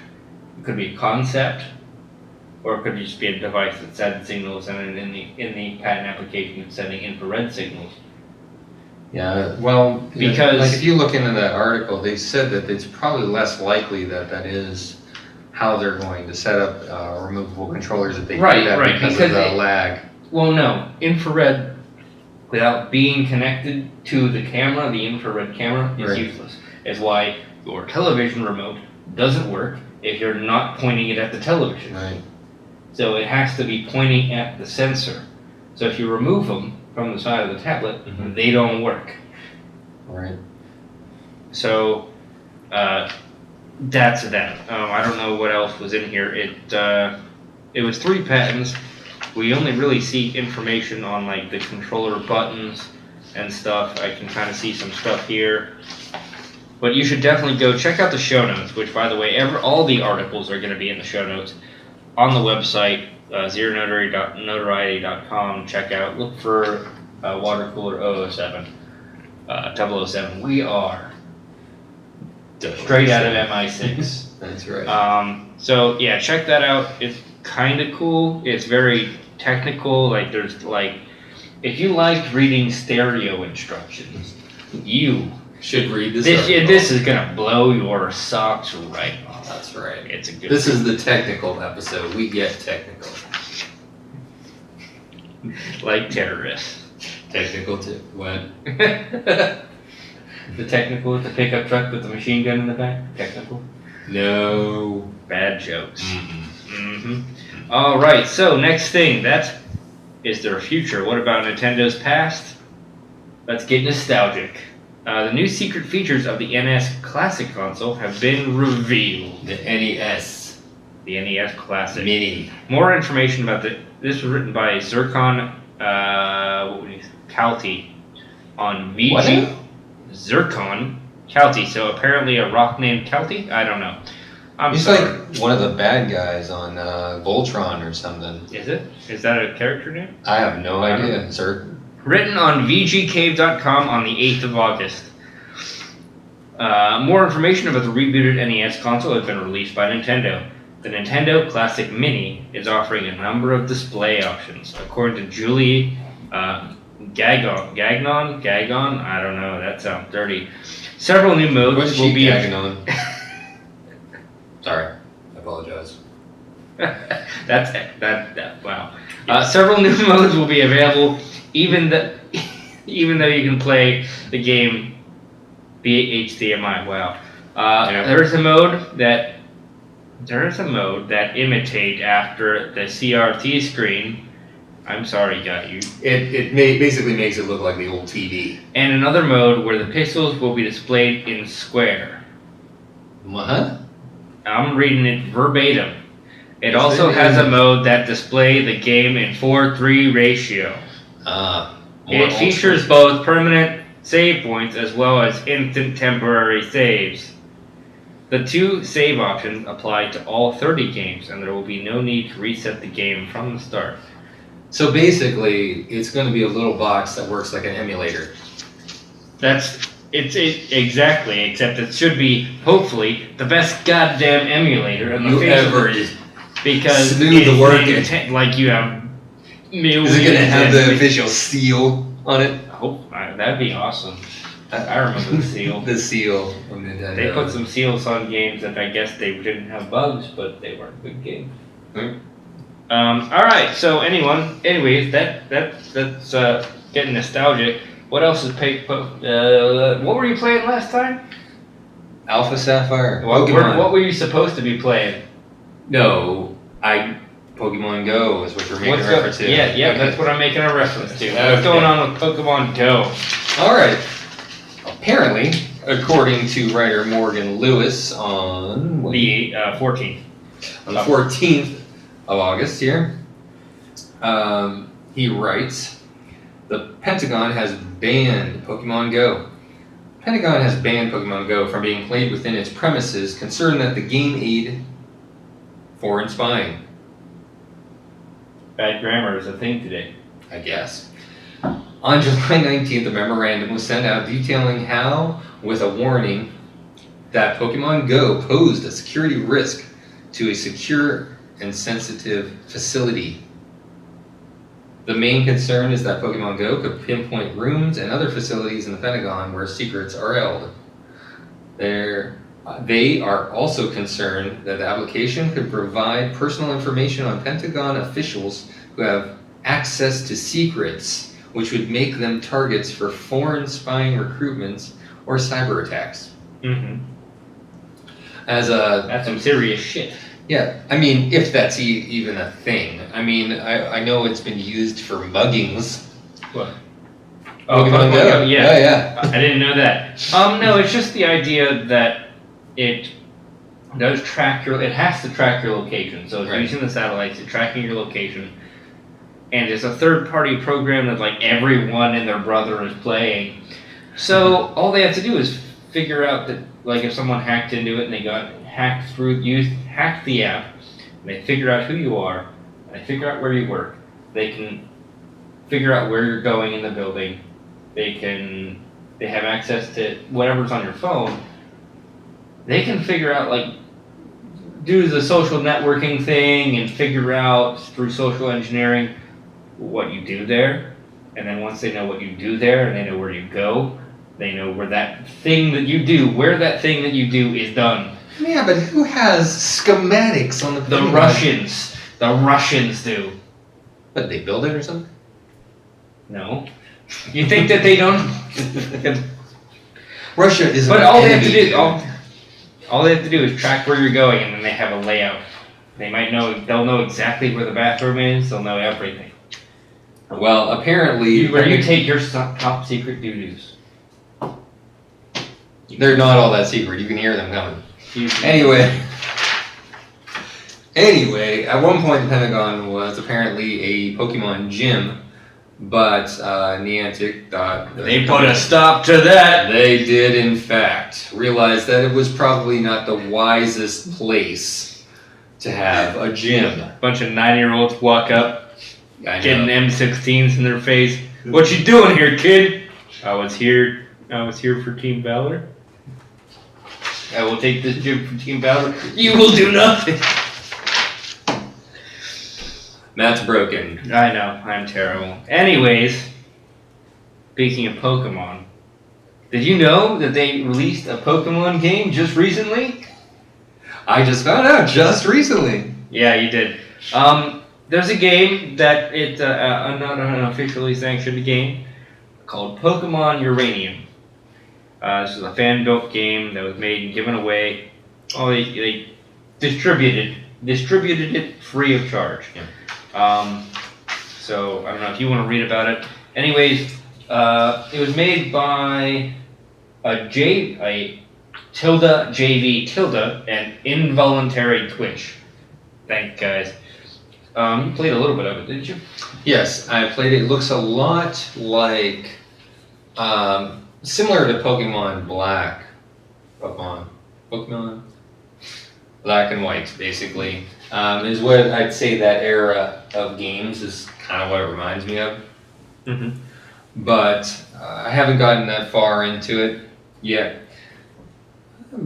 It could be a concept, or it could just be a device that sends signals, and in the patent application, it's sending infrared signals. Yeah, well, Because- like if you look into that article, they said that it's probably less likely that is how they're going to set up removable controllers if they do that because of the lag. Well, no, infrared without being connected to the camera, the infrared camera, is Right. useless. Is why your television remote doesn't work if you're not pointing it at the television. Right. So it has to be pointing at the sensor. So if you remove them from the side of the tablet, they don't work. Right. So that's that. I don't know what else was in here. It was 3 patents. We only really see information on like the controller buttons and stuff. I can kind of see some stuff here. But you should definitely go check out the show notes, which, by the way, all the articles are going to be in the show notes on the website, zeronotoriety.com. Check out, look for water cooler 007. We are straight out of MI6. That's right. So yeah, check that out. It's kind of cool. It's very technical. Like there's like, if you liked reading stereo instructions, you Should read this. This is gonna blow your socks right off. That's right. It's a good. This is the technical episode. We get technical. Like terrorists. Technical too. What? The technical with the pickup truck with the machine gun in the back. Technical. No. Bad jokes. All right. So next thing, is there a future? What about Nintendo's past? Let's get nostalgic. The new secret features of the NES Classic console have been revealed. The NES. The NES Classic. Mini. More information about this was written by Zircon Calty on VG. What? Zircon Calty. So apparently a rock named Calty? I don't know. He's sorry. like one of the bad guys on Voltron or something. Is it? Is that a character name? I have no idea, sir. Written on VGCave.com on the 8th of August. More information about the rebooted NES console has been released by Nintendo. The Nintendo Classic Mini is offering a number of display options. According to Julie Gagnon, I don't know, that sounds dirty. Several new modes will be... Sorry, I apologize. Wow. Several new modes will be available, even though you can play the game via HDMI. Wow. There is a mode that imitate after the CRT screen. I'm sorry, got you. It basically makes it look like the old TV. And another mode where the pixels will be displayed in square. What? I'm reading it verbatim. It also has a mode that display the game in 4:3 ratio. It features both permanent save points as well as instant temporary saves. The two save options apply to all 30 games, and there will be no need to reset the game from the start. So basically, it's going to be a little box that works like an emulator. Exactly, except it should be, hopefully, the best goddamn emulator in the face because the work. Like you have millions. Is it going to have the official seal on it? That'd be awesome. I remember the seal. The seal from Nintendo. They put some seals on games that I guess they didn't have bugs, but they weren't good games. All right. So anyways, that's getting nostalgic. What else is what were you playing last time? Alpha Sapphire. Pokemon. What were you supposed to be playing? No, Pokemon Go is what you're making a reference to. Yeah, okay. That's what I'm making a reference to. What's going on with Pokemon Go? All right. Apparently, according to writer Morgan Lewis on the 14th. On the 14th of August here, he writes, the Pentagon has banned Pokemon Go. Pentagon has banned Pokemon Go from being played within its premises, concerned that the game aid foreign spying. Bad grammar is a thing today, I guess. On July 19th, a memorandum was sent out detailing how, with a warning, that Pokemon Go posed a security risk to a secure and sensitive facility. The main concern is that Pokemon Go could pinpoint rooms and other facilities in the Pentagon where secrets are held. They are also concerned that the application could provide personal information on Pentagon officials who have access to secrets, which would make them targets for foreign spying recruitments or cyber attacks. Mm-hmm. That's some serious shit. Yeah, I mean, if that's even a thing. I mean, I know it's been used for muggings. What? Pokemon Go. Yeah. I didn't know that. No, it's just the idea that it has to track your location. So it's using the satellites, it's tracking your location. And it's a third-party program that like everyone and their brother is playing. So all they have to do is figure out that, like, if someone hacked into it and they got hacked the app, and they figure out who you are, and they figure out where you work, they can figure out where you're going in the building. They have access to whatever's on your phone. They can figure out, like, do the social networking thing and figure out through social engineering what you do there. And then once they know what you do there and they know where you go, they know where that thing that you do is done. Yeah, but who has schematics on the The Russians. The Russians do. But they build it or something? No. You think that they don't? Russia is. But all they have to do is track where you're going, and then they have a layout. They'll know exactly where the bathroom is. They'll know everything. Well, apparently, where you take your top secret doo-doos. They're not all that secret. You can hear them coming. Anyway, at one point the Pentagon was apparently a Pokemon gym, but Niantic thought... They put a stop to that! They did, in fact, realize that it was probably not the wisest place to have a gym. A bunch of 9-year-olds walk up, getting M16s in their face. What you doing here, kid? I was here for Team Valor. I will take this gym for Team Valor. You will do nothing. Matt's broken. I know, I'm terrible. Anyways, speaking of Pokemon, did you know that they released a Pokemon game just recently? I just found out just recently. Yeah, you did. There's a game that it's not an officially sanctioned game called Pokemon Uranium. This is a fan-built game that was made and given away. Oh, they distributed it free of charge. Yeah. So I don't know if you want to read about it. Anyways, it was made by a tilde JV tilde and involuntary twitch. Thanks, guys. You played a little bit of it, didn't you? Yes, I played it. It looks a lot like, similar to Pokemon Black. Pokemon Black and White, basically. Is what I'd say that era of games is kind of what it reminds me of. Mm-hmm. But I haven't gotten that far into it yet. I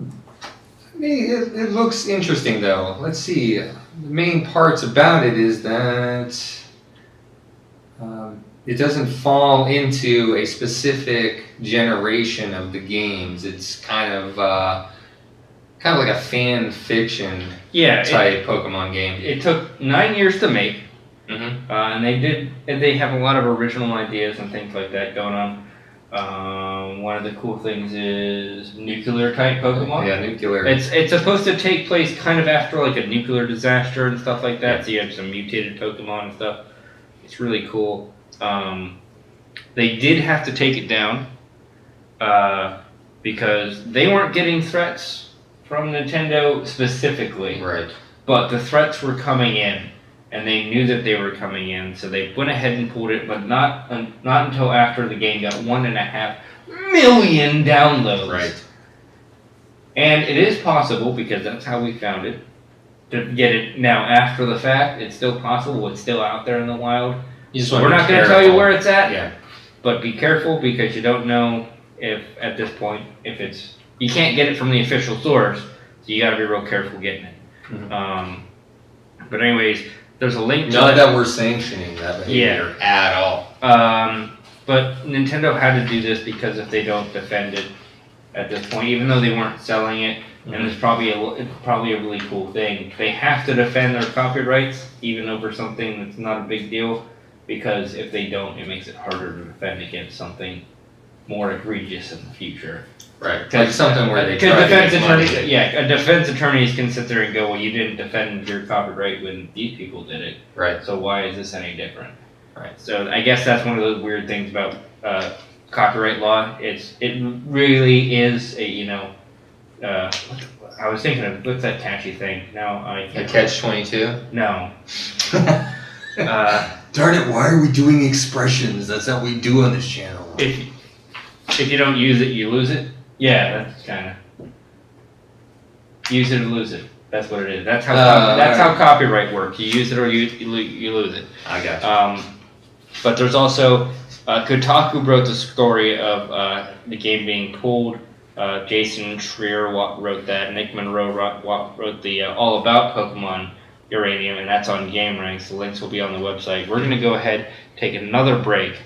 mean, it looks interesting, though. Let's see. The main parts about it is that it doesn't fall into a specific generation of the games. It's kind of like a fan fiction type Pokemon game. It took 9 years to make, Mm-hmm. and they have a lot of original ideas and things like that going on. One of the cool things is nuclear type Pokemon. Yeah, nuclear. It's supposed to take place kind of after like a nuclear disaster and stuff like that. So you have some mutated Pokemon and stuff. It's really cool. They did have to take it down because they weren't getting threats from Nintendo specifically. Right. But the threats were coming in, and they knew that they were coming in, so they went ahead and pulled it, but not until after the game got 1.5 million downloads. Right. And it is possible, because that's how we found it, to get it now after the fact. It's still possible. It's still out there in the wild. We're not going to tell you where it's at, Yeah. but be careful, because you don't know if, at this point, if it's... You can't get it from the official source, so you got to be real careful getting it. Mm-hmm. But anyways, there's a link to Not it. that we're sanctioning that behavior at all. But Nintendo had to do this because if they don't defend it at this point, even though they weren't selling it, and it's probably a really cool thing, they have to defend their copyrights even over something that's not a big deal, because if they don't, it makes it harder to defend against something more egregious in the future. Right. Like something where they try to defense get money. attorneys, a defense attorneys can sit there and go, well, you didn't defend your copyright when these people did it. Right. So why is this any different? Right. So I guess that's one of those weird things about copyright law. It really is a I was thinking of what's that catchy thing? Now I can't. A catch-22. No. Darn it! Why are we doing expressions? That's how we do on this channel. If you don't use it, you lose it. Yeah, that's kind of use it or lose it. That's what it is. That's how copyright works. You use it or you lose it. I got you. But there's also Kotaku wrote the story of the game being pulled. Jason Schreier wrote that. Nick Monroe wrote the All About Pokemon Uranium, and that's on GameRanks. The links will be on the website. We're going to go ahead, take another break,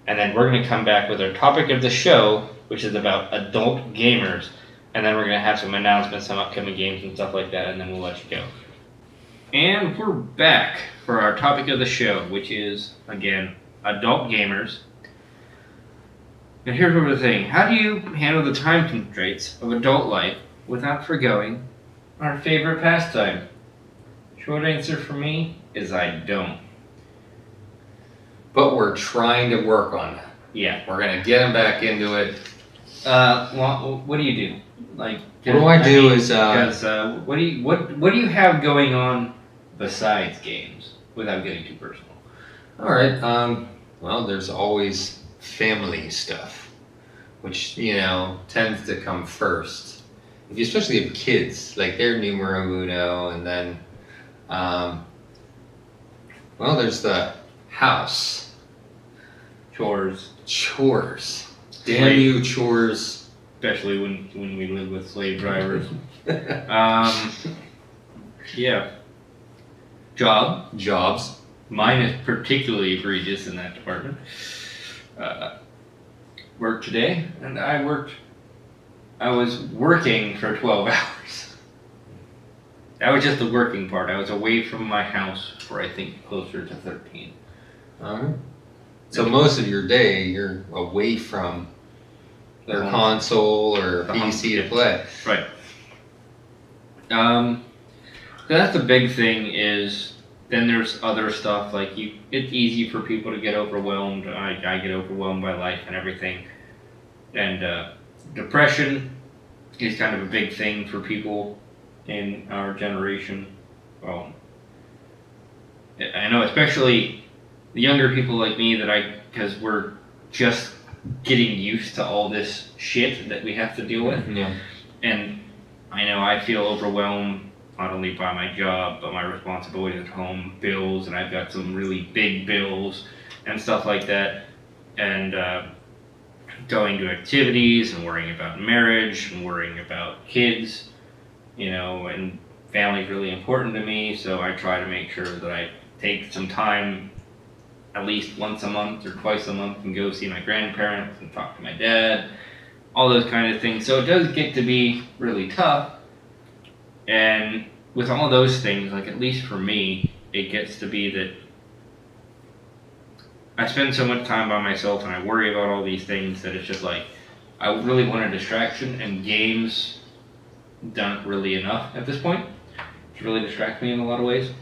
and then we're going to come back with our topic of the show, which is about adult gamers. And then we're going to have some announcements, some upcoming games and stuff like that, and then we'll let you go. And we're back for our topic of the show, which is, again, adult gamers. And here's the thing. How do you handle the time constraints of adult life without forgoing our favorite pastime? Short answer for me is I don't. But we're trying to work on that. Yeah. We're gonna get them back into it. Well, what do you do? Like, what do I do is what do you have going on besides games without getting too personal? All right. Well, there's always family stuff, which tends to come first. If you especially have kids, like they're numero uno, and then, well, there's the house. Chores. Damn you, chores. Especially when we live with slave drivers. Yeah. Jobs. Mine is particularly egregious in that department. Worked today, and I was working for 12 hours. That was just the working part. I was away from my house for, I think, closer to 13. Alright. So most of your day, you're away from their console or PC to play. Right. That's the big thing is, then there's other stuff, like it's easy for people to get overwhelmed. I get overwhelmed by life and everything. And depression is kind of a big thing for people in our generation. Well, I know especially the younger people like me because we're just getting used to all this shit that we have to deal with. Yeah. And I know I feel overwhelmed not only by my job, but my responsibilities at home, bills, and I've got some really big bills and stuff like that. And going to activities and worrying about marriage and worrying about kids, and family's really important to me, so I try to make sure that I take some time at least once a month or twice a month and go see my grandparents and talk to my dad, all those kind of things. So it does get to be really tough. And with all those things, like at least for me, it gets to be that I spend so much time by myself and I worry about all these things that it's just like, I really want a distraction, and games don't really enough at this point to really distract me in a lot of ways.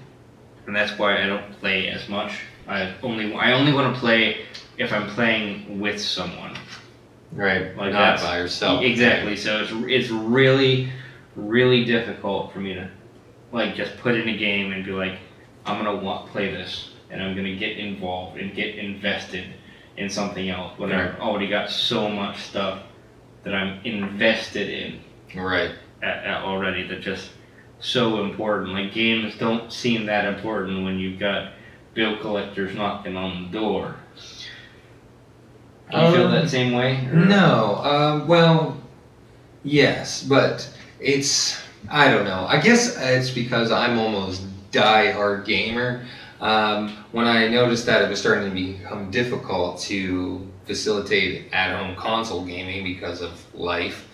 And that's why I don't play as much. I only want to play if I'm playing with someone. Right, like not by yourself. Exactly. So it's really, really difficult for me to just put in a game and be like, I'm gonna play this, and I'm gonna get involved and get invested in something else when I've already got so much stuff that I'm invested in. Right. Already that just so important. Like games don't seem that important when you've got bill collectors knocking on the door. Do you feel that same way? Or? No. Well, yes, but I don't know. I guess it's because I'm almost die-hard gamer. When I noticed that it was starting to become difficult to facilitate at-home console gaming because of life,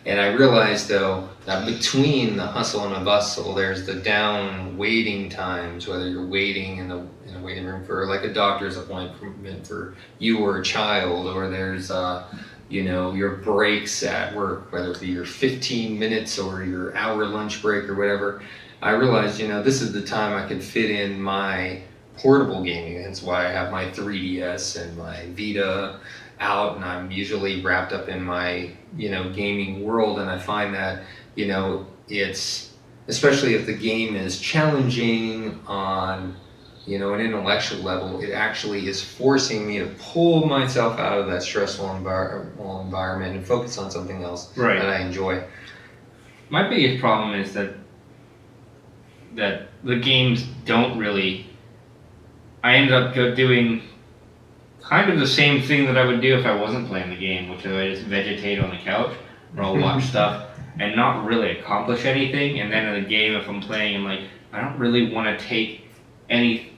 and I realized though that between the hustle and the bustle, there's the down waiting times, whether you're waiting in a waiting room for like a doctor's appointment for you or a child, or there's your breaks at work, whether it be your 15 minutes or your hour lunch break or whatever. I realized, this is the time I can fit in my portable gaming. That's why I have my 3DS and my Vita out, and I'm usually wrapped up in my, gaming world. And I find that, it's, especially if the game is challenging on, an intellectual level, it actually is forcing me to pull myself out of that stressful environment and focus on something else that I enjoy. My biggest problem is that the games don't really. I end up doing kind of the same thing that I would do if I wasn't playing the game, which is I just vegetate on the couch or I'll watch stuff and not really accomplish anything. And then in the game, if I'm playing, I'm like, I don't really want to take any.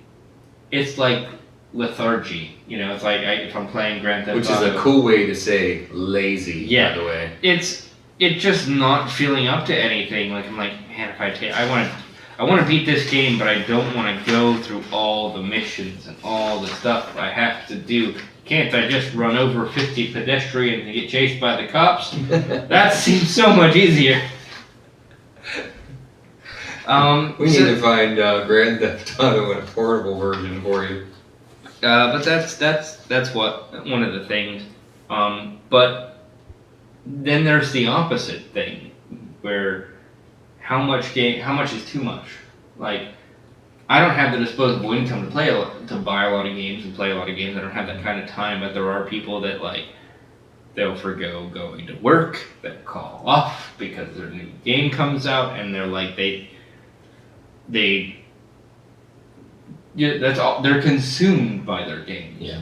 It's like lethargy, It's like if I'm playing Grand Theft Auto, which is a cool way to say lazy. Yeah, by the way, it's just not feeling up to anything. Like I'm like, man, if I want to beat this game, but I don't want to go through all the missions and all the stuff I have to do. Can't I just run over 50 pedestrians and get chased by the cops? That seems so much easier. We need to find Grand Theft Auto and a portable version for you. But that's one of the things. But then there's the opposite thing, where how much is too much? Like, I don't have the disposable income to buy a lot of games and play a lot of games. I don't have that kind of time. But there are people that they'll forgo going to work, that call off because their new game comes out, and they're like that's all, they're consumed by their games. Yeah.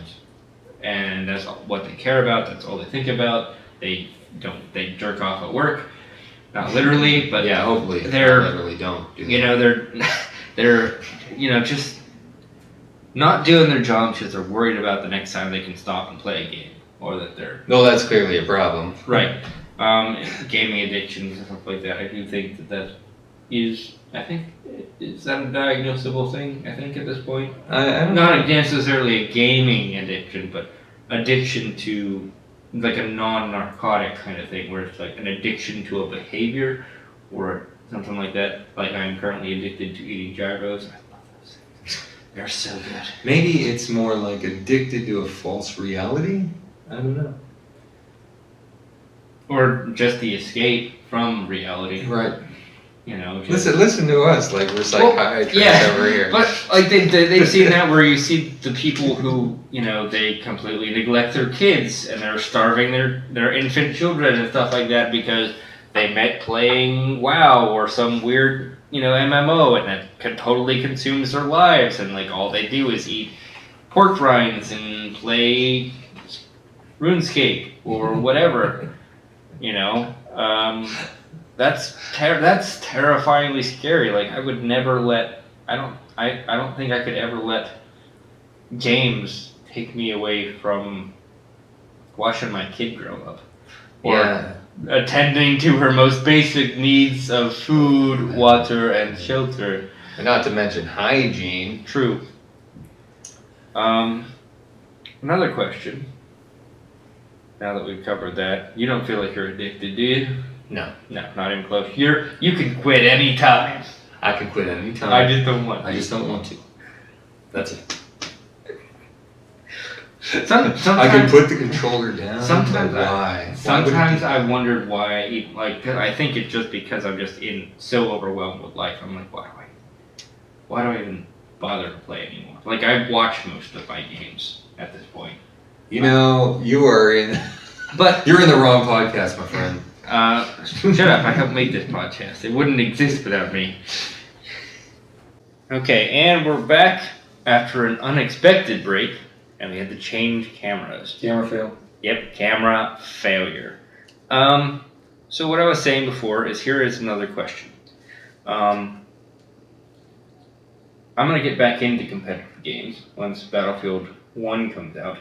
And that's what they care about. That's all they think about. They jerk off at work. Not literally, but yeah, hopefully they're literally don't do that. they're just not doing their job because they're worried about the next time they can stop and play a game, or that they're No, that's clearly a problem. right. Gaming addictions and stuff like that. I do think that is. I think is that a diagnosable thing? I think at this point, I don't not necessarily a gaming addiction, but addiction to like a non-narcotic kind of thing, where it's like an addiction to a behavior or something like that. Like I'm currently addicted to eating gyros. I love those things. They're so good. Maybe it's more like addicted to a false reality? I don't know. Or just the escape from reality. Right. You know. Just, Listen to us, like we're psychiatrists over here. But like they've seen that where you see the people who, you know, they completely neglect their kids and they're starving their infant children and stuff like that because they met playing WoW or some weird, you know, MMO, and it totally consumes their lives, and like all they do is eat pork rinds and play RuneScape or whatever, you know. That's terrifyingly scary. Like I would never let. I don't think I could ever let games take me away from watching my kid grow up. Or attending to her most basic needs of food, water, and shelter. And not to mention hygiene. True. Another question. Now that we've covered that, you don't feel like you're addicted, do you? No. No, not even close. You can quit any time. I can quit any time. I just don't want to. I just don't want to. That's it. Sometimes, I can put the controller down. Sometimes why? Sometimes I wondered why. I think it's just because I'm just so overwhelmed with life. I'm like, why do I even bother to play anymore? Like I watch most of my games at this point. You know, you're in the wrong podcast, my friend. Shut up! I helped make this podcast. It wouldn't exist without me. Okay, and we're back after an unexpected break. And we had to change cameras. Camera fail? Yep, camera failure. So what I was saying before is here is another question. I'm going to get back into competitive games once Battlefield 1 comes out.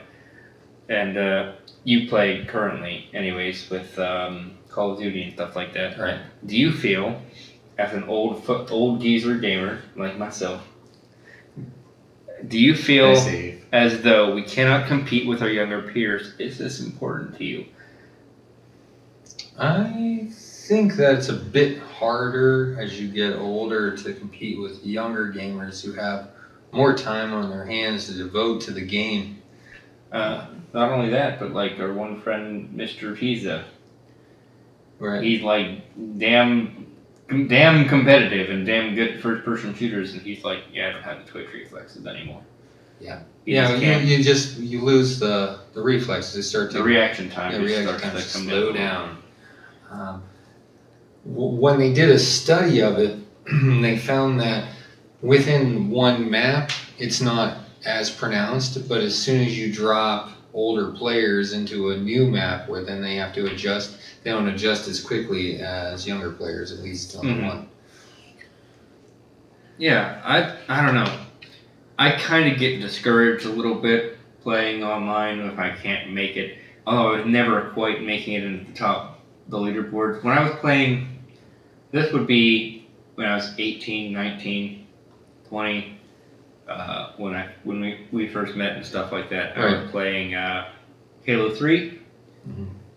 And you play currently, anyways, with Call of Duty and stuff like that. Right. Do you feel, as an old geezer gamer like myself, do you feel as though we cannot compete with our younger peers? Is this important to you? I think that it's a bit harder as you get older to compete with younger gamers who have more time on their hands to devote to the game. Not only that, but like our one friend, Mr. Pizza. Right. He's like damn competitive and damn good at first-person shooters, and he's like, yeah, I don't have the twitch reflexes anymore. Yeah. You you lose the reflexes. They start to the reaction time. Reaction time to slow down. When they did a study of it, they found that within one map, it's not as pronounced, but as soon as you drop older players into a new map where then they have to adjust, they don't adjust as quickly as younger players, at least on the one. Yeah, I don't know. I kind of get discouraged a little bit playing online if I can't make it. Although I was never quite making it into the top the leaderboards. When I was playing, this would be when I was 18, 19, 20. When we first met and stuff like that. Right. I was playing Halo 3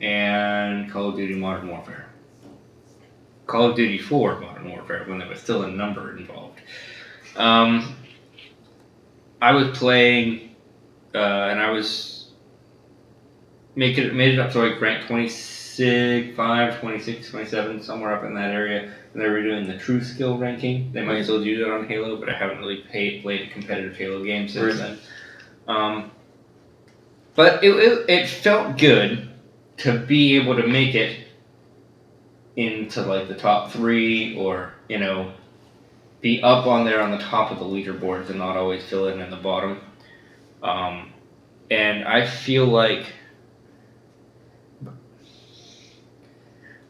and Call of Duty Modern Warfare. Call of Duty 4 Modern Warfare, when there was still a number involved. I was playing, and I was made it up to like rank 26, 27, somewhere up in that area. And they were doing the true skill ranking. They might still do that on Halo, but I haven't really played a competitive Halo game since then. But it felt good to be able to make it into like the top 3, or be up on there on the top of the leaderboards and not always fill in the bottom. And I feel like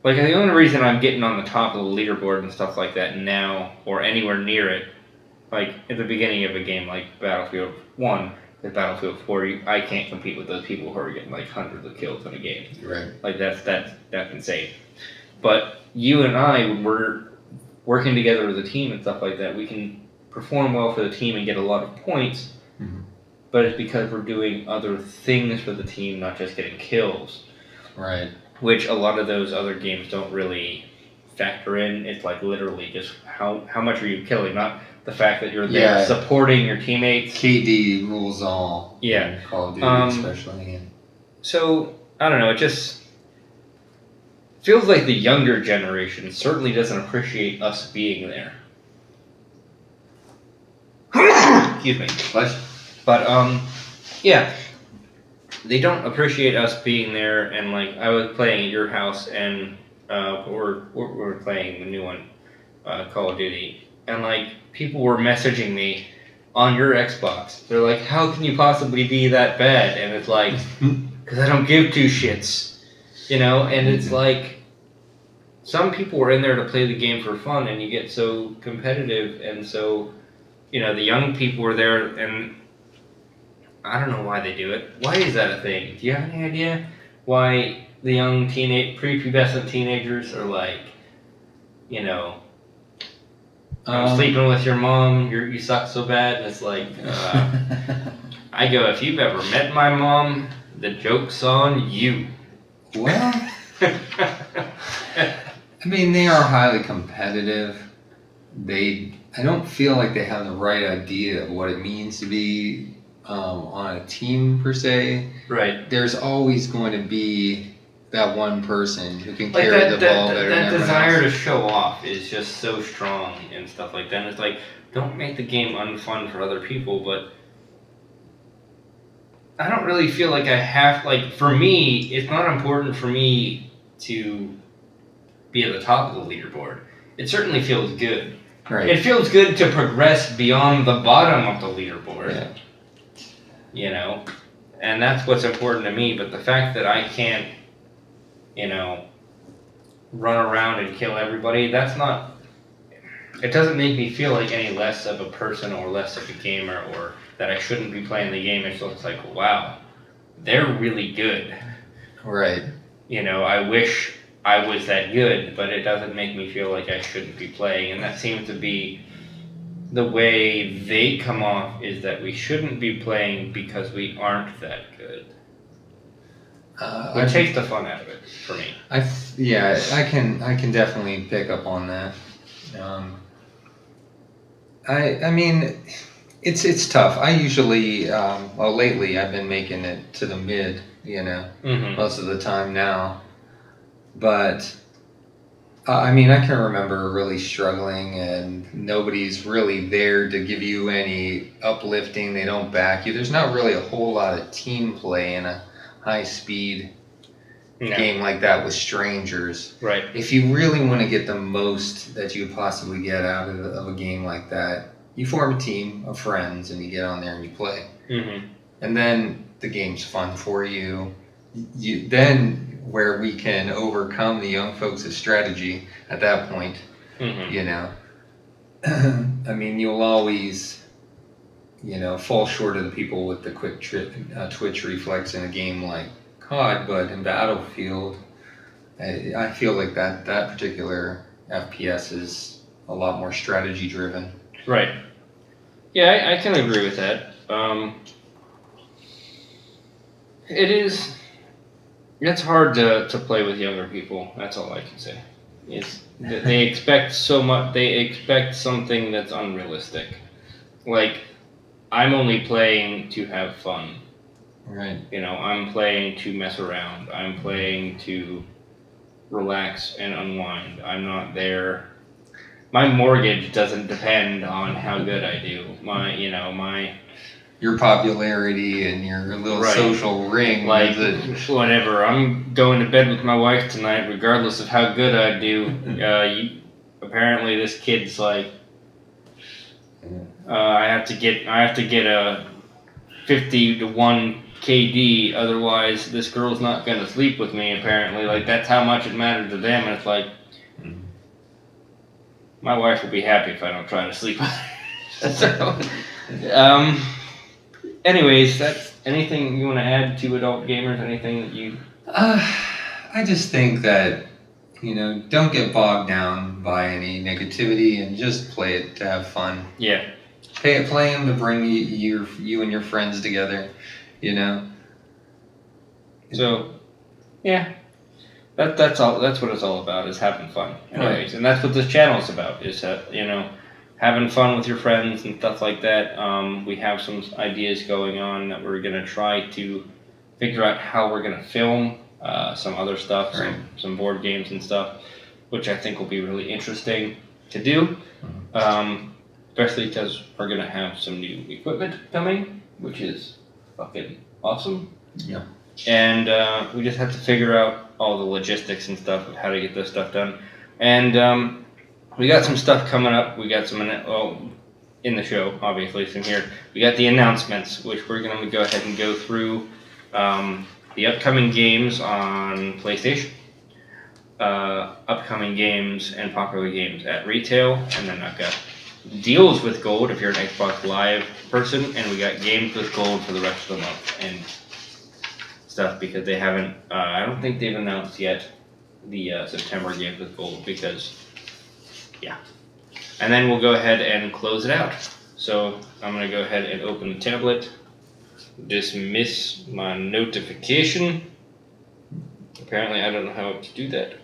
the only reason I'm getting on the top of the leaderboard and stuff like that now, or anywhere near it, like at the beginning of a game like Battlefield 1, the Battlefield 4, I can't compete with those people who are getting like hundreds of kills in a game. Right. Like that's insane. But you and I, when we're working together as a team and stuff like that, we can perform well for the team and get a lot of points. Mm-hmm. But it's because we're doing other things for the team, not just getting kills. Right. Which a lot of those other games don't really factor in. It's like literally just how much are you killing, not the fact that you're there supporting your teammates. KD rules all. Yeah. Call of Duty especially. So, I don't know, it just feels like the younger generation certainly doesn't appreciate us being there. Excuse me. But, yeah. They don't appreciate us being there, and like, I was playing at your house, and we're playing the new one, Call of Duty, and like, people were messaging me on your Xbox. They're like, how can you possibly be that bad? And it's like, because I don't give two shits, you know? And it's like, some people are in there to play the game for fun, and you get so competitive, and so, you know, the young people are there, and I don't know why they do it. Why is that a thing? Do you have any idea why the young prepubescent teenagers are like, you know, I'm sleeping with your mom, you suck so bad, and it's like, I go, if you've ever met my mom, the joke's on you. Well, I mean, they are highly competitive. I don't feel like they have the right idea of what it means to be on a team, per se. Right. There's always going to be that one person who can carry the ball better than everyone else. That desire to show off is just so strong and stuff like that. And it's like, don't make the game unfun for other people, but I don't really feel like I have, like, for me, it's not important for me to be at the top of the leaderboard. It certainly feels good. Right. It feels good to progress beyond the bottom of the leaderboard. Yeah. You know? And that's what's important to me, but the fact that I can't, you know, run around and kill everybody, that's not, it doesn't make me feel like any less of a person or less of a gamer or that I shouldn't be playing the game. It looks like, wow, they're really good. Right. You know, I wish I was that good, but it doesn't make me feel like I shouldn't be playing. And that seems to be the way they come off, is that we shouldn't be playing because we aren't that good. Which takes the fun out of it for me. I can definitely pick up on that. I mean, it's tough. I usually, lately I've been making it to the mid, you know, most of the time now. But I mean, I can remember really struggling, and nobody's really there to give you any uplifting. They don't back you. There's not really a whole lot of team play in a high-speed game like that with strangers. Right. If you really want to get the most that you could possibly get out of a game like that, you form a team of friends and you get on there and you play. Mm-hmm. And then the game's fun for you. Then where we can overcome the young folks' strategy at that point, you know. I mean, you'll always, you know, fall short of the people with the quick twitch reflex in a game like COD, but in Battlefield, I feel like that particular FPS is a lot more strategy driven. Right. Yeah, I can agree with that. It's hard to play with younger people. That's all I can say. They expect so much. They expect something that's unrealistic. Like, I'm only playing to have fun. Right. You know, I'm playing to mess around. I'm playing to relax and unwind. I'm not there. My mortgage doesn't depend on how good I do. Your popularity and your little social ring. Like, whatever. I'm going to bed with my wife tonight, regardless of how good I do. Apparently, this kid's like, I have to get a 50 to 1 KD, otherwise this girl's not going to sleep with me. Apparently, like, that's how much it mattered to them. And it's like, my wife will be happy if I don't try to sleep with her. So, anyways, that's anything you want to add to adult gamers? Anything that you? I just think that, don't get bogged down by any negativity and just play it to have fun. Yeah. Play them to bring you and your friends together, So, yeah. That's all. That's what it's all about, is having fun. Anyways, Right. And that's what this channel is about. Is having fun with your friends and stuff like that. We have some ideas going on that we're gonna try to figure out how we're gonna film. Some other stuff, Right. some board games and stuff, which I think will be really interesting to do. Especially because we're gonna have some new equipment coming, which is fucking awesome. Yeah. And we just have to figure out all the logistics and stuff of how to get this stuff done. And we got some stuff coming up. We got some in the show, obviously, some here. We got the announcements, which we're gonna go ahead and go through. The upcoming games on PlayStation, upcoming games and popular games at retail, and then I've got deals with gold if you're an Xbox Live person, and we got games with gold for the rest of the month and stuff, because they haven't, I don't think they've announced yet the September games with gold, because, yeah. And then we'll go ahead and close it out. So I'm going to go ahead and open the tablet. Dismiss my notification. Apparently I don't know how to do that.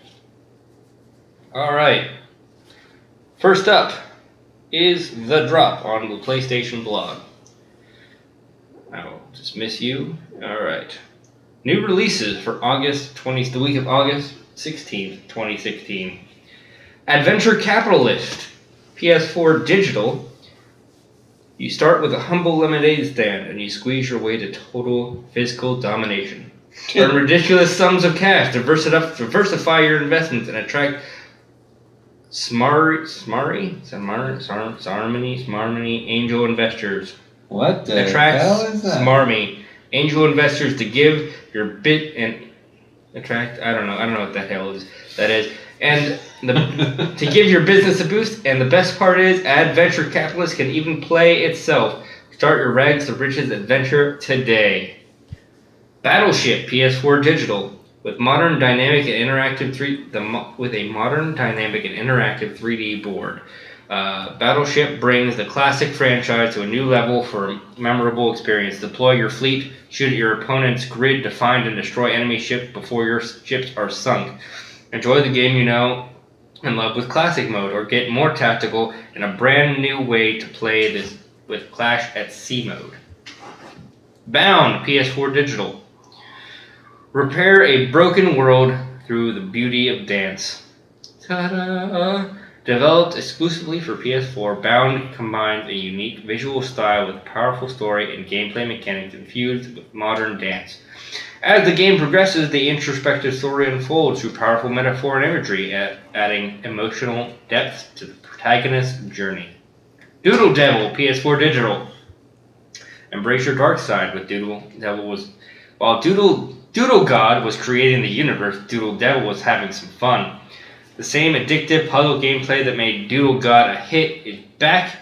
Alright. First up is The Drop on the PlayStation blog. I'll dismiss you. Alright. New releases for the week of August 16th, 2016. Adventure Capitalist. PS4 Digital. You start with a humble lemonade stand and you squeeze your way to total fiscal domination. Earn ridiculous sums of cash, diversify your investments, and attract smarmy angel investors. What the Attract hell is that? smarmy angel investors to give your bit and attract. I don't know what the hell that is. And to give your business a boost, and the best part is, Adventure Capitalist can even play itself. Start your rags to riches adventure today. Battleship PS4 Digital with modern dynamic and interactive 3D board. Battleship brings the classic franchise to a new level for a memorable experience. Deploy your fleet, shoot at your opponent's grid to find and destroy enemy ships before your ships are sunk. Enjoy the game you know and love with Classic Mode, or get more tactical in a brand new way to play this with Clash at Sea Mode. Bound PS4 Digital. Repair a broken world through the beauty of dance. Ta-da! Developed exclusively for PS4, Bound combines a unique visual style with powerful story and gameplay mechanics infused with modern dance. As the game progresses, the introspective story unfolds through powerful metaphor and imagery, adding emotional depth to the protagonist's journey. Doodle Devil PS4 Digital. Embrace your dark side with Doodle Devil while Doodle God was creating the universe, Doodle Devil was having some fun. The same addictive puzzle gameplay that made Doodle God a hit is back,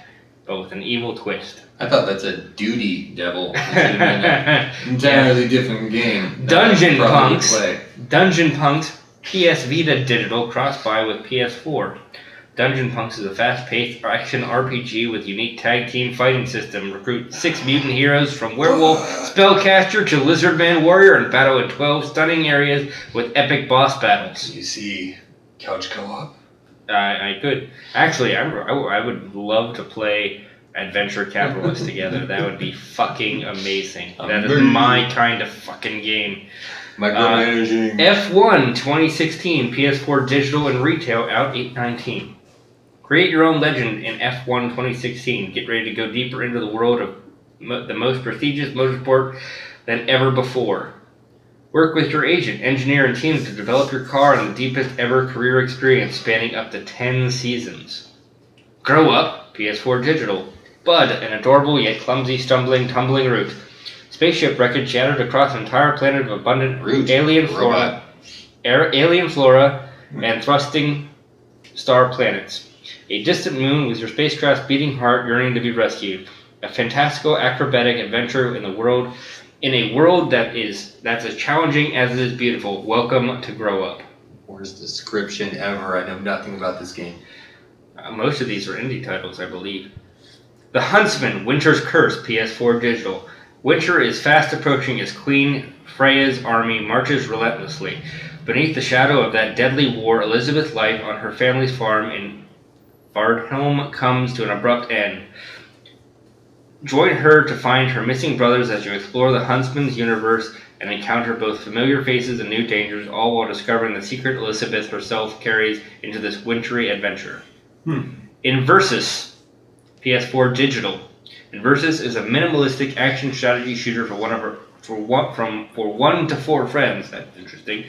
but with an evil twist. I thought that's a Duty Devil. Entirely different game. Dungeon Punks PS Vita Digital cross-buy with PS4. Dungeon Punks is a fast-paced action RPG with unique tag team fighting system. Recruit 6 mutant heroes from werewolf, spellcaster to lizardman warrior and battle in 12 stunning areas with epic boss battles. You see couch co-op? I could. Actually, I would love to play Adventure Capitalist together. That would be fucking amazing. That is my kind of fucking game. Micromanaging. F1 2016 PS4 Digital and Retail out 8/19. Create your own legend in F1 2016. Get ready to go deeper into the world of the most prestigious motorsport than ever before. Work with your agent, engineer, and team to develop your car in the deepest ever career experience spanning up to 10 seasons. Grow Up PS4 Digital. Bud, an adorable yet clumsy, tumbling route. Spaceship wreckage shattered across an entire planet of abundant alien flora and thrusting star planets. A distant moon with your spacecraft's beating heart yearning to be rescued. A fantastical acrobatic adventure in a world that's as challenging as it is beautiful. Welcome to Grow Up. Worst description ever. I know nothing about this game. Most of these are indie titles, I believe. The Huntsman, Winter's Curse, PS4 Digital. Winter is fast approaching as Queen Freya's army marches relentlessly. Beneath the shadow of that deadly war, Elizabeth's life on her family's farm in Bardhelm comes to an abrupt end. Join her to find her missing brothers as you explore the Huntsman's universe and encounter both familiar faces and new dangers, all while discovering the secret Elizabeth herself carries into this wintry adventure. Inversus, PS4 Digital. Inversus is a minimalistic action strategy shooter for 1 to 4 friends. That's interesting.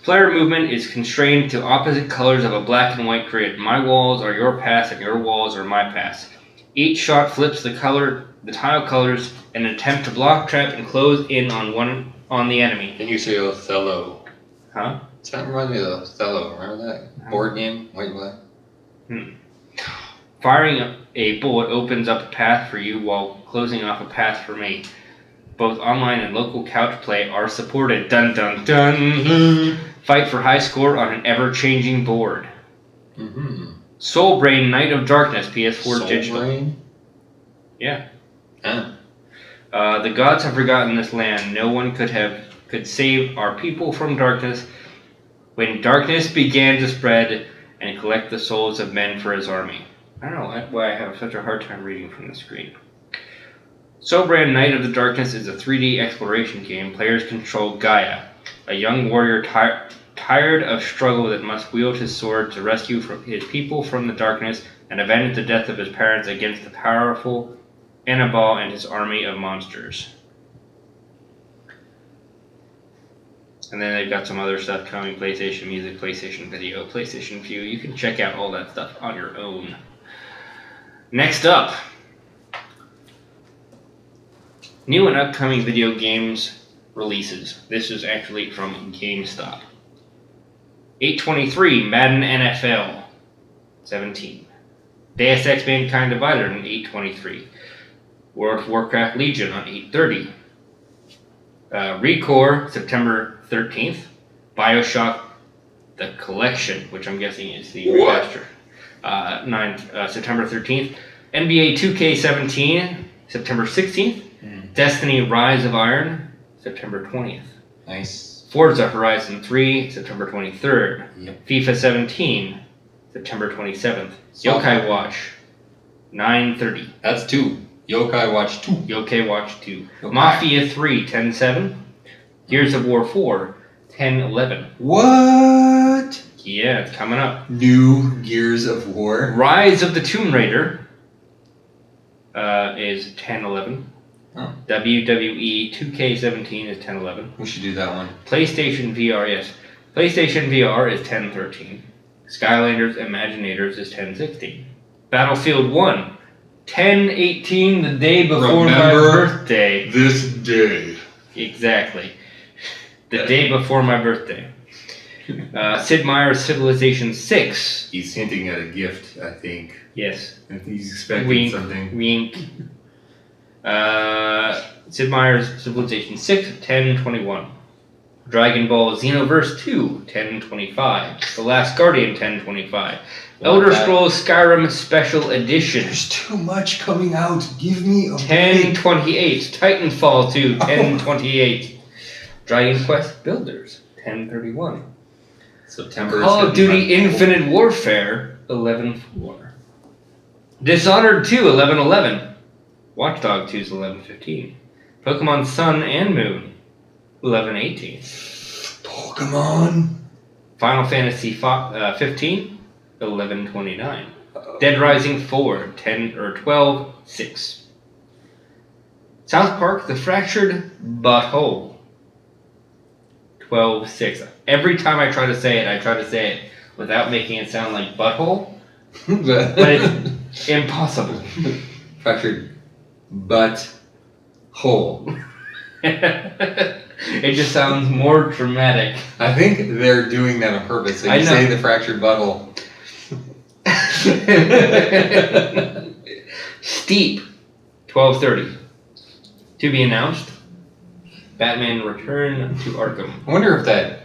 Player movement is constrained to opposite colors of a black and white grid. My walls are your paths and your walls are my paths. Each shot flips the tile colors in an attempt to block, trap, and close in on the enemy. Can you say Othello? Huh? Does that remind me of Othello? Remember that board game? White and black? Firing a bullet opens up a path for you while closing off a path for me. Both online and local couch play are supported. Dun dun dun! Fight for high score on an ever-changing board. Soul Brain Knight of Darkness, PS4 Digital. Brain? Yeah. Ah. The gods have forgotten this land. No one could save our people from darkness. When darkness began to spread and collect the souls of men for his army. I don't know why I have such a hard time reading from the screen. Soulbrand Knight of the Darkness is a 3D exploration game. Players control Gaia, a young warrior tired of struggle that must wield his sword to rescue his people from the darkness and avenge the death of his parents against the powerful Annabelle and his army of monsters. And then they've got some other stuff coming, PlayStation Music, PlayStation Video, PlayStation View. You can check out all that stuff on your own. Next up, new and upcoming video games releases. This is actually from GameStop. 8/23, Madden NFL 17. Deus Ex Mankind Divided on 8/23. World of Warcraft Legion on 8/30. Recore, September 13th. Bioshock, The Collection, which I'm guessing is the remaster. September 13th. NBA 2K17, September 16th. Destiny Rise of Iron, September 20th. Nice. Forza Horizon 3, September 23rd. Yep. FIFA 17, September 27th. Yokai Watch, 9/30. That's 2. Yokai Watch 2. Yokai Watch 2. Yokai. Mafia 3, 10/7. Gears of War 4, 10/11. What? Yeah, it's coming up. New Gears of War. Rise of the Tomb Raider is 10/11. Oh. WWE 2K17 is 10/11. We should do that one. PlayStation VR, yes. PlayStation VR is 10/13. Skylanders Imaginators is 10/16. Battlefield 1, 10/18, the day before my birthday. This day. Exactly. The day before my birthday. Sid Meier's Civilization 6. He's hinting at a gift, I think. Yes. I think he's expecting Wink, something. wink. Sid Meier's Civilization 6, 10/21. Dragon Ball Xenoverse 2, 10/25. The Last Guardian, 10/25. Elder Scrolls Skyrim Special Edition. There's too much coming out. Give me a 10/28. Titanfall 2, 10/28. Dragon Quest Builders, 10/31. September. Call of Duty Infinite Warfare, 11/4. Dishonored 2, 11/11. Watch Dogs 2 is 11/15. Pokemon Sun and Moon, 11/18. Pokemon. Final Fantasy 15, 11/29. Dead Rising 4, 12/6. South Park: The Fractured Butthole, 12/6. Every time I try to say it without making it sound like butthole, but it's impossible. Fractured butt hole. It just sounds more dramatic. I think they're doing that on purpose. So I you know. say the fractured butthole. Steep, 12:30. To be announced, Batman Return to Arkham. I wonder if that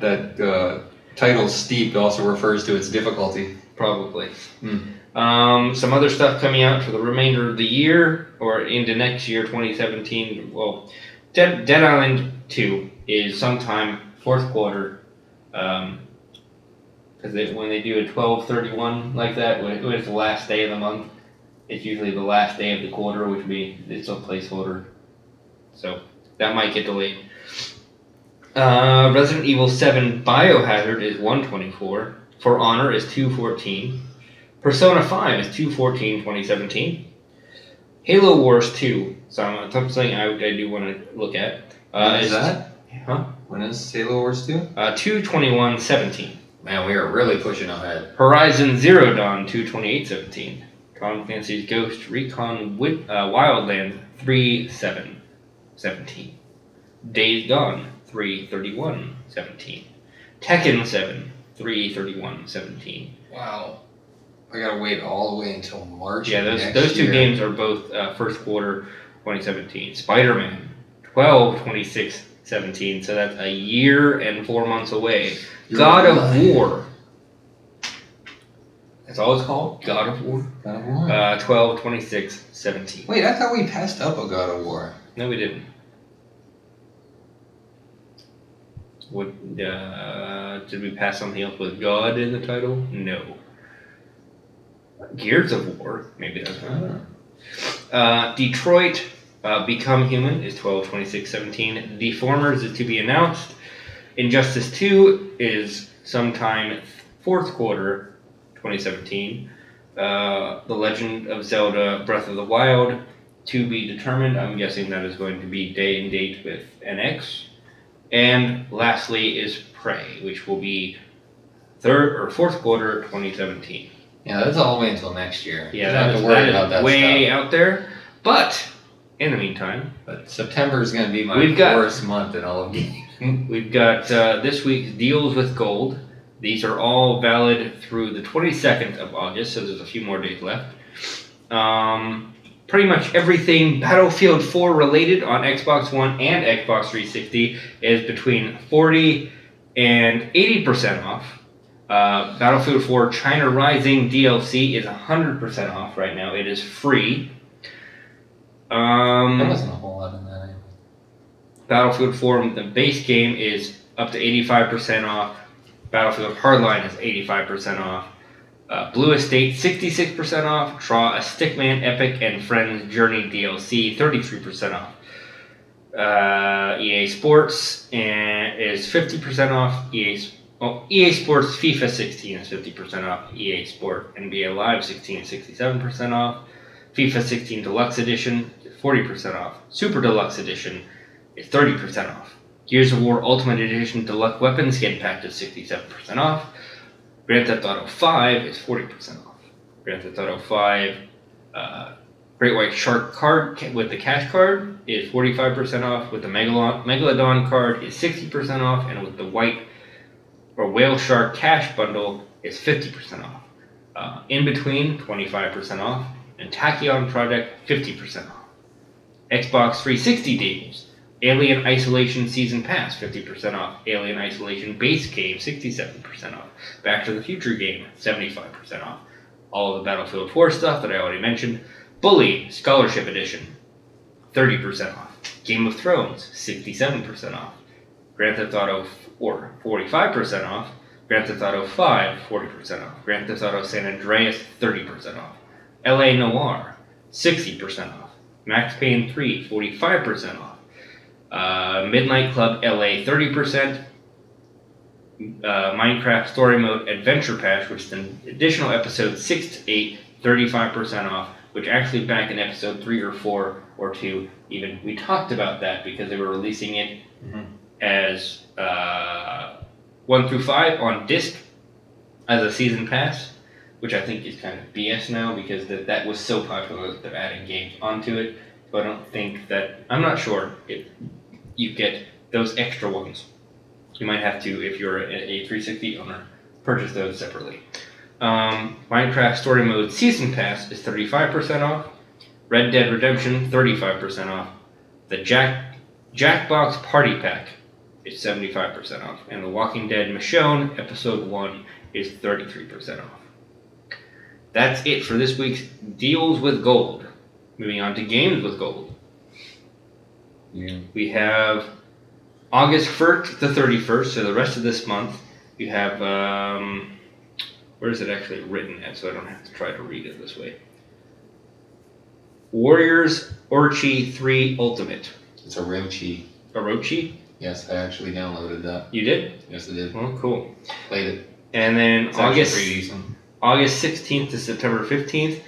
title Steep also refers to its difficulty. Probably. Some other stuff coming out for the remainder of the year, or into next year, 2017. Well, Dead Island 2 is sometime fourth quarter. Because when they do a 12/31 like that, when it's the last day of the month, it's usually the last day of the quarter, which would be, it's a placeholder. So that might get delayed. Resident Evil 7 Biohazard is 1/24. For Honor is 2/14. Persona 5 is 2/14/2017. Halo Wars 2, something I do want to look at. When is that? Huh? When is Halo Wars 2? 2/21/17. Man, we are really pushing ahead. Horizon Zero Dawn 2/28/17. Tom Clancy's Ghost Recon Wildlands 3/7/17. Days Gone 3/31/17. Tekken 7 3/31/17. Wow. I gotta wait all the way until March. Yeah, those two games are both first quarter 2017. Spider-Man 12/26/17. So that's a year and 4 months away. God of War. That's all it's called? God of War? God of War. 12/26/17. Wait, I thought we passed up a God of War. No, we didn't. Did we pass something else with God in the title? No. Gears of War, maybe that's not. Detroit Become Human is 12/26/17. Deformers is to be announced. Injustice 2 is sometime fourth quarter 2017. The Legend of Zelda Breath of the Wild to be determined. I'm guessing that is going to be day and date with NX. And lastly is Prey, which will be third or fourth quarter 2017. Yeah, that's all the way until next year. Yeah, that is way out there. But in the meantime, but September is going to be my worst month in all of gaming. We've got this week's Deals with Gold. These are all valid through the 22nd of August, so there's a few more days left. Pretty much everything Battlefield 4 related on Xbox One and Xbox 360 is between 40 and 80% off. Battlefield 4 China Rising DLC is 100% off right now. It is free. There wasn't a whole lot in that anyway. Battlefield 4, the base game, is up to 85% off. Battlefield Hardline is 85% off. Blue Estate 66% off. Draw a Stickman Epic and Friends Journey DLC 33% off. EA Sports is 50% off. EA Sports FIFA 16 is 50% off. EA Sport NBA Live 16 is 67% off. FIFA 16 Deluxe Edition is 40% off. Super Deluxe Edition is 30% off. Gears of War Ultimate Edition Deluxe Weapons Skin Pack is 67% off. Grand Theft Auto 5 is 40% off. Grand Theft Auto 5 Great White Shark card with the cash card is 45% off. With the Megalodon card is 60% off. And with the White or Whale Shark cash bundle is 50% off. In between, 25% off. And Tachyon Project, 50% off. Xbox 360 deals. Alien Isolation Season Pass, 50% off. Alien Isolation Base Game, 67% off. Back to the Future game, 75% off. All of the Battlefield 4 stuff that I already mentioned. Bully Scholarship Edition, 30% off. Game of Thrones, 67% off. Grand Theft Auto 4, 45% off. Grand Theft Auto 5, 40% off. Grand Theft Auto San Andreas, 30% off. LA Noire, 60% off. Max Payne 3, 45% off. Midnight Club LA 30%, Minecraft Story Mode Adventure Pass, which is an additional episode 6 to 8, 35% off, which actually back in episode 3 or 4 or 2 even, we talked about that because they were releasing it as 1 through 5 on disc as a season pass, which I think is kind of BS now because that was so popular that they're adding games onto it. So I don't think that, I'm not sure if you get those extra ones. You might have to, if you're a 360 owner, purchase those separately. Minecraft Story Mode Season Pass is 35% off. Red Dead Redemption, 35% off. The Jackbox Party Pack is 75% off. And The Walking Dead Michonne Episode 1 is 33% off. That's it for this week's Deals with Gold. Moving on to Games with Gold. Yeah. We have August 1st to 31st, so the rest of this month. You have, where is it actually written at, so I don't have to try to read it this way. Warriors Orochi 3 Ultimate. It's Orochi. Orochi? Yes, I actually downloaded that. You did? Yes, I did. Oh, cool. Played it. And then It's actually pretty decent. August 16th to September 15th,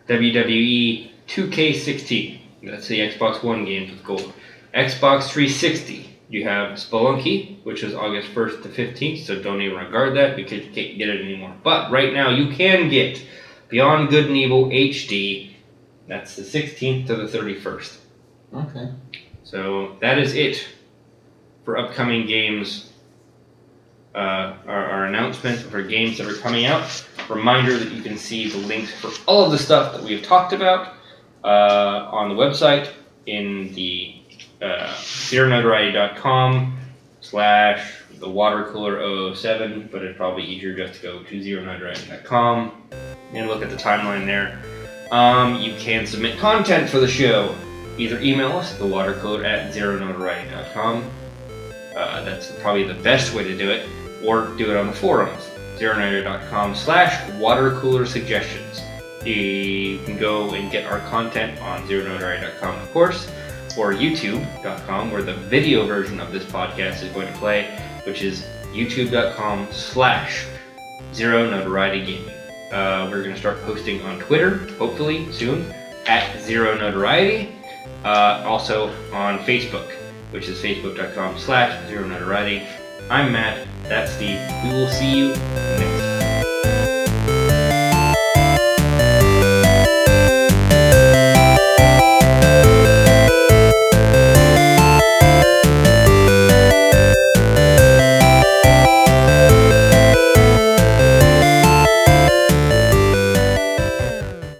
WWE 2K16. That's the Xbox One games with gold. Xbox 360, you have Spelunky, which is August 1st to 15th, so don't even regard that because you can't get it anymore. But right now you can get Beyond Good and Evil HD. That's the 16th to the 31st. Okay. So that is it for upcoming games. Our announcement for games that are coming out. Reminder that you can see the links for all of the stuff that we have talked about on the website in the zeronotoriety.com/thewatercooler007, but it's probably easier just to go to zeronotoriety.com and look at the timeline there. You can submit content for the show. Either email us at thewatercooler@zeronotoriety.com. That's probably the best way to do it, or do it on the forums, zeronotoriety.com/watercoolersuggestions. You can go and get our content on zeronotoriety.com, of course, or youtube.com, where the video version of this podcast is going to play, which is youtube.com/zeronotorietygaming. We're going to start posting on Twitter, hopefully soon, @zeronotoriety. Also on Facebook, which is facebook.com/zeronotoriety. I'm Matt, that's Steve. We will see you next